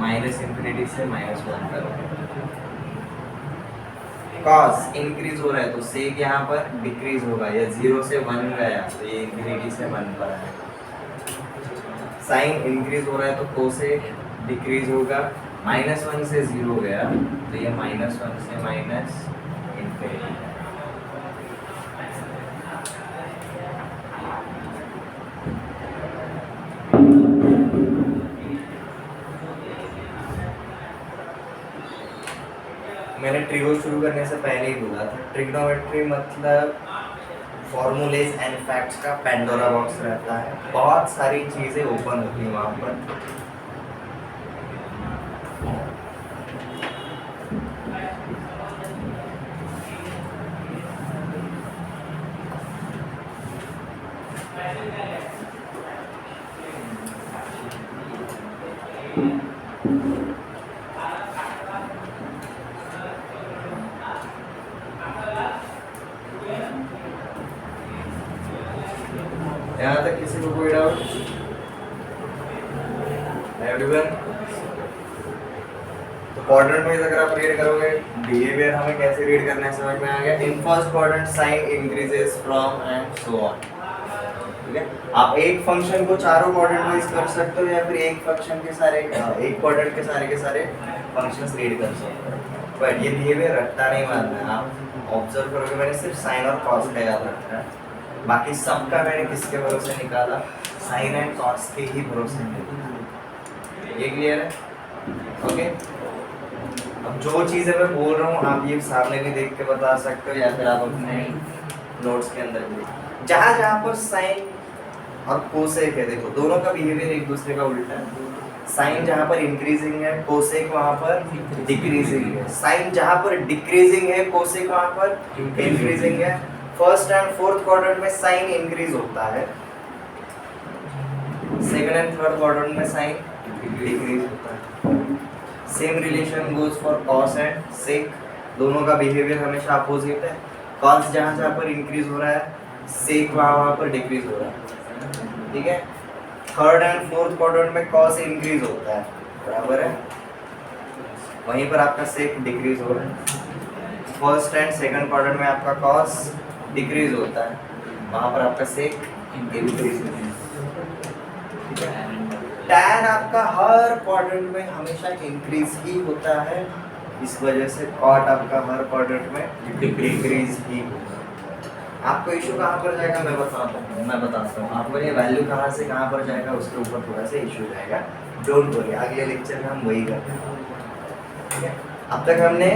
माइनस इंफिनिटी से -1 तक। कॉस इंक्रीज हो रहा है तो सेक यहाँ पर डिक्रीज होगा, या 0 से 1 गया तो ये इंफिनिटी से 1 पर आएगा। साइन इंक्रीज हो रहा है तो कोसेक डिक्रीज होगा, -1 से 0 गया तो ये -1 से माइनस इंफिनिटी। मैंने ट्रिगो शुरू करने से पहले ही बोला था, ट्रिग्नोमेट्री मतलब फॉर्मूलेज एंड फैक्ट्स का पेंडोरा बॉक्स रहता है, बहुत सारी चीज़ें ओपन होती हैं वहाँ पर। यहाँ तक किसी को कोई डाउट? एवरीवन, तो क्वाड्रेंट वाइज अगर आप रीड करोगे, बिहेवियर हमें कैसे रीड करना है समझ में आ गया। In first quadrant sine increases from and so on, ठीक है। आप एक फंक्शन को चारों क्वाड्रेंट वाइज कर सकते हो, या फिर एक फंक्शन के सारे एक क्वाड्रेंट के सारे फंक्शंस रीड कर सकते हो, बट ये बिहेवियर रखता नहीं मानना है। आप ऑब्जर्व करोगे, मैंने सिर्फ साइन और कॉस का याद रखा है, बाकी सबका मैंने किसके भरोसे निकाला, साइन एंड कॉस के ही भरोसे निकाला। ये क्लियर है? ओके। अब जो चीज़ें मैं बोल रहा हूँ आप ये सामने भी देख के बता सकते हो, या फिर आप अपने नोट्स के अंदर भी, जहाँ जहाँ पर साइन और कोसेक है, देखो दोनों का बिहेवियर एक दूसरे का उल्टा है। साइन जहाँ पर इंक्रीजिंग है, कोसेक वहाँ पर डिक्रीजिंग है। साइन जहाँ पर डिक्रीजिंग है, कोसेक वहाँ पर इंक्रीजिंग है। फर्स्ट एंड फोर्थ क्वाड्रेंट में साइन इंक्रीज होता है, सेकंड एंड थर्ड क्वाड्रेंट में साइन डिक्रीज होता है। Same relation goes for cos and sec, दोनों का बिहेवियर हमेशा अपोजिट है। कॉस जहाँ जहाँ पर इंक्रीज हो रहा है, सेक वहाँ पर डिक्रीज हो रहा है, ठीक है। थर्ड एंड फोर्थ क्वाड्रेंट में कॉस इंक्रीज होता है, बराबर है, वहीं पर आपका सेक डिक्रीज हो रहा है। फर्स्ट एंड सेकंड क्वाड्रेंट में आपका कॉस डिक्रीज होता है, वहाँ पर आपका सेक इंक्रीज होता है। टैन आपका हर क्वाड्रेंट में हमेशा इंक्रीज ही होता है, इस वजह से कॉट आपका हर क्वाड्रेंट में डिक्रीज ही होगा। आपको इशू कहाँ पर जाएगा मैं बताता हूँ आपको, ये वैल्यू कहाँ से कहाँ पर जाएगा उसके ऊपर थोड़ा सा इशू जाएगा, डोंट वरी, अगले लेक्चर में हम वही करते हैं, ठीक है। अब तक हमने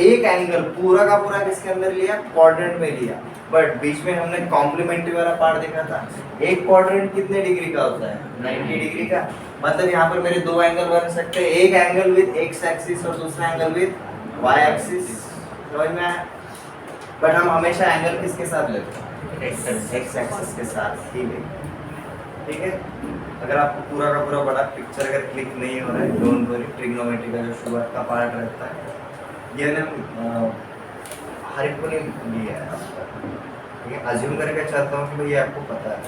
एक एंगल पूरा का पूरा किसके अंदर लिया, क्वाड्रेंट में लिया, बट बीच में हमने कॉम्प्लीमेंट्री वाला पार्ट देखा था। एक क्वाड्रेंट कितने डिग्री का होता है, 90 डिग्री का, मतलब यहाँ पर मेरे दो एंगल बन सकते हैं, एक एंगल विद एक्स एक्सिस और दूसरा एंगल विद वाई एक्सिस, समझ में आया। बट हम हमेशा एंगल किसके साथ लेते हैं, एक्स एक्सिस के साथ ही लेते, ठीक है। अगर आपको पूरा का पूरा बड़ा पिक्चर अगर क्लिक नहीं हो रहा है, डोंट वरी, ट्रिग्नोमेट्री का जो शुरुआत का पार्ट रहता है ये ना हर एक को नहीं लिया है आपका, ठीक है। अज्यूम करके चाहता हूँ कि भाई ये आपको पता है,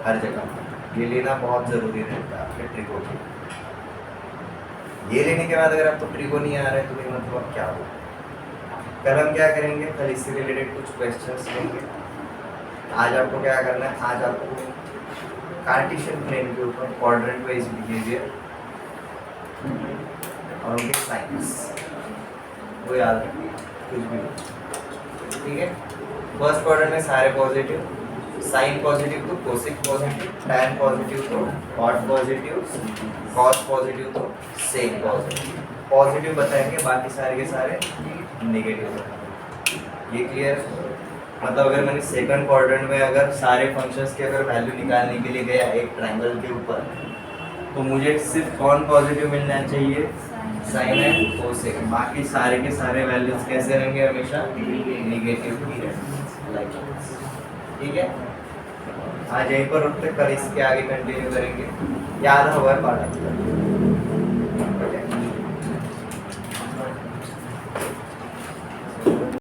हर जगह ये लेना बहुत ज़रूरी रहता है आपके ट्रिगो की। ये लेने के बाद अगर आपको ट्रिगो नहीं आ रहा है तो भाई मतलब अब क्या हो। कल हम क्या करेंगे, कल इससे रिलेटेड कुछ क्वेश्चंस लेंगे। आज आपको क्या करना है, आज आपको कार्टेशियन प्लेन के ऊपर क्वाड्रेंट वाइज बिहेवियर और उनके साइंस, वो याद रखिए कुछ भी हो। ठीक है, फर्स्ट क्वाड्रेंट में सारे पॉजिटिव, साइन पॉजिटिव तो कोसेक पॉजिटिव, टैन पॉजिटिव तो कॉट पॉजिटिव, कॉस पॉजिटिव तो सेक पॉजिटिव। पॉजिटिव बताएंगे, बाकी सारे के सारे नेगेटिव बताएंगे। ये क्लियर? मतलब अगर मैंने सेकंड क्वाड्रेंट में अगर सारे फंक्शंस के अगर वैल्यू निकालने के लिए गया एक ट्रायंगल के ऊपर, तो मुझे सिर्फ कौन पॉजिटिव मिलना चाहिए? Sine and cosec. बाकी सारे के सारे वैल्यूज कैसे रहेंगे? हमेशा नेगेटिव ही रहेंगे। लाइक, ठीक है, आज यहीं पर रुकते, कल इसके आगे कंटिन्यू करेंगे। याद हुआ है पार्ट?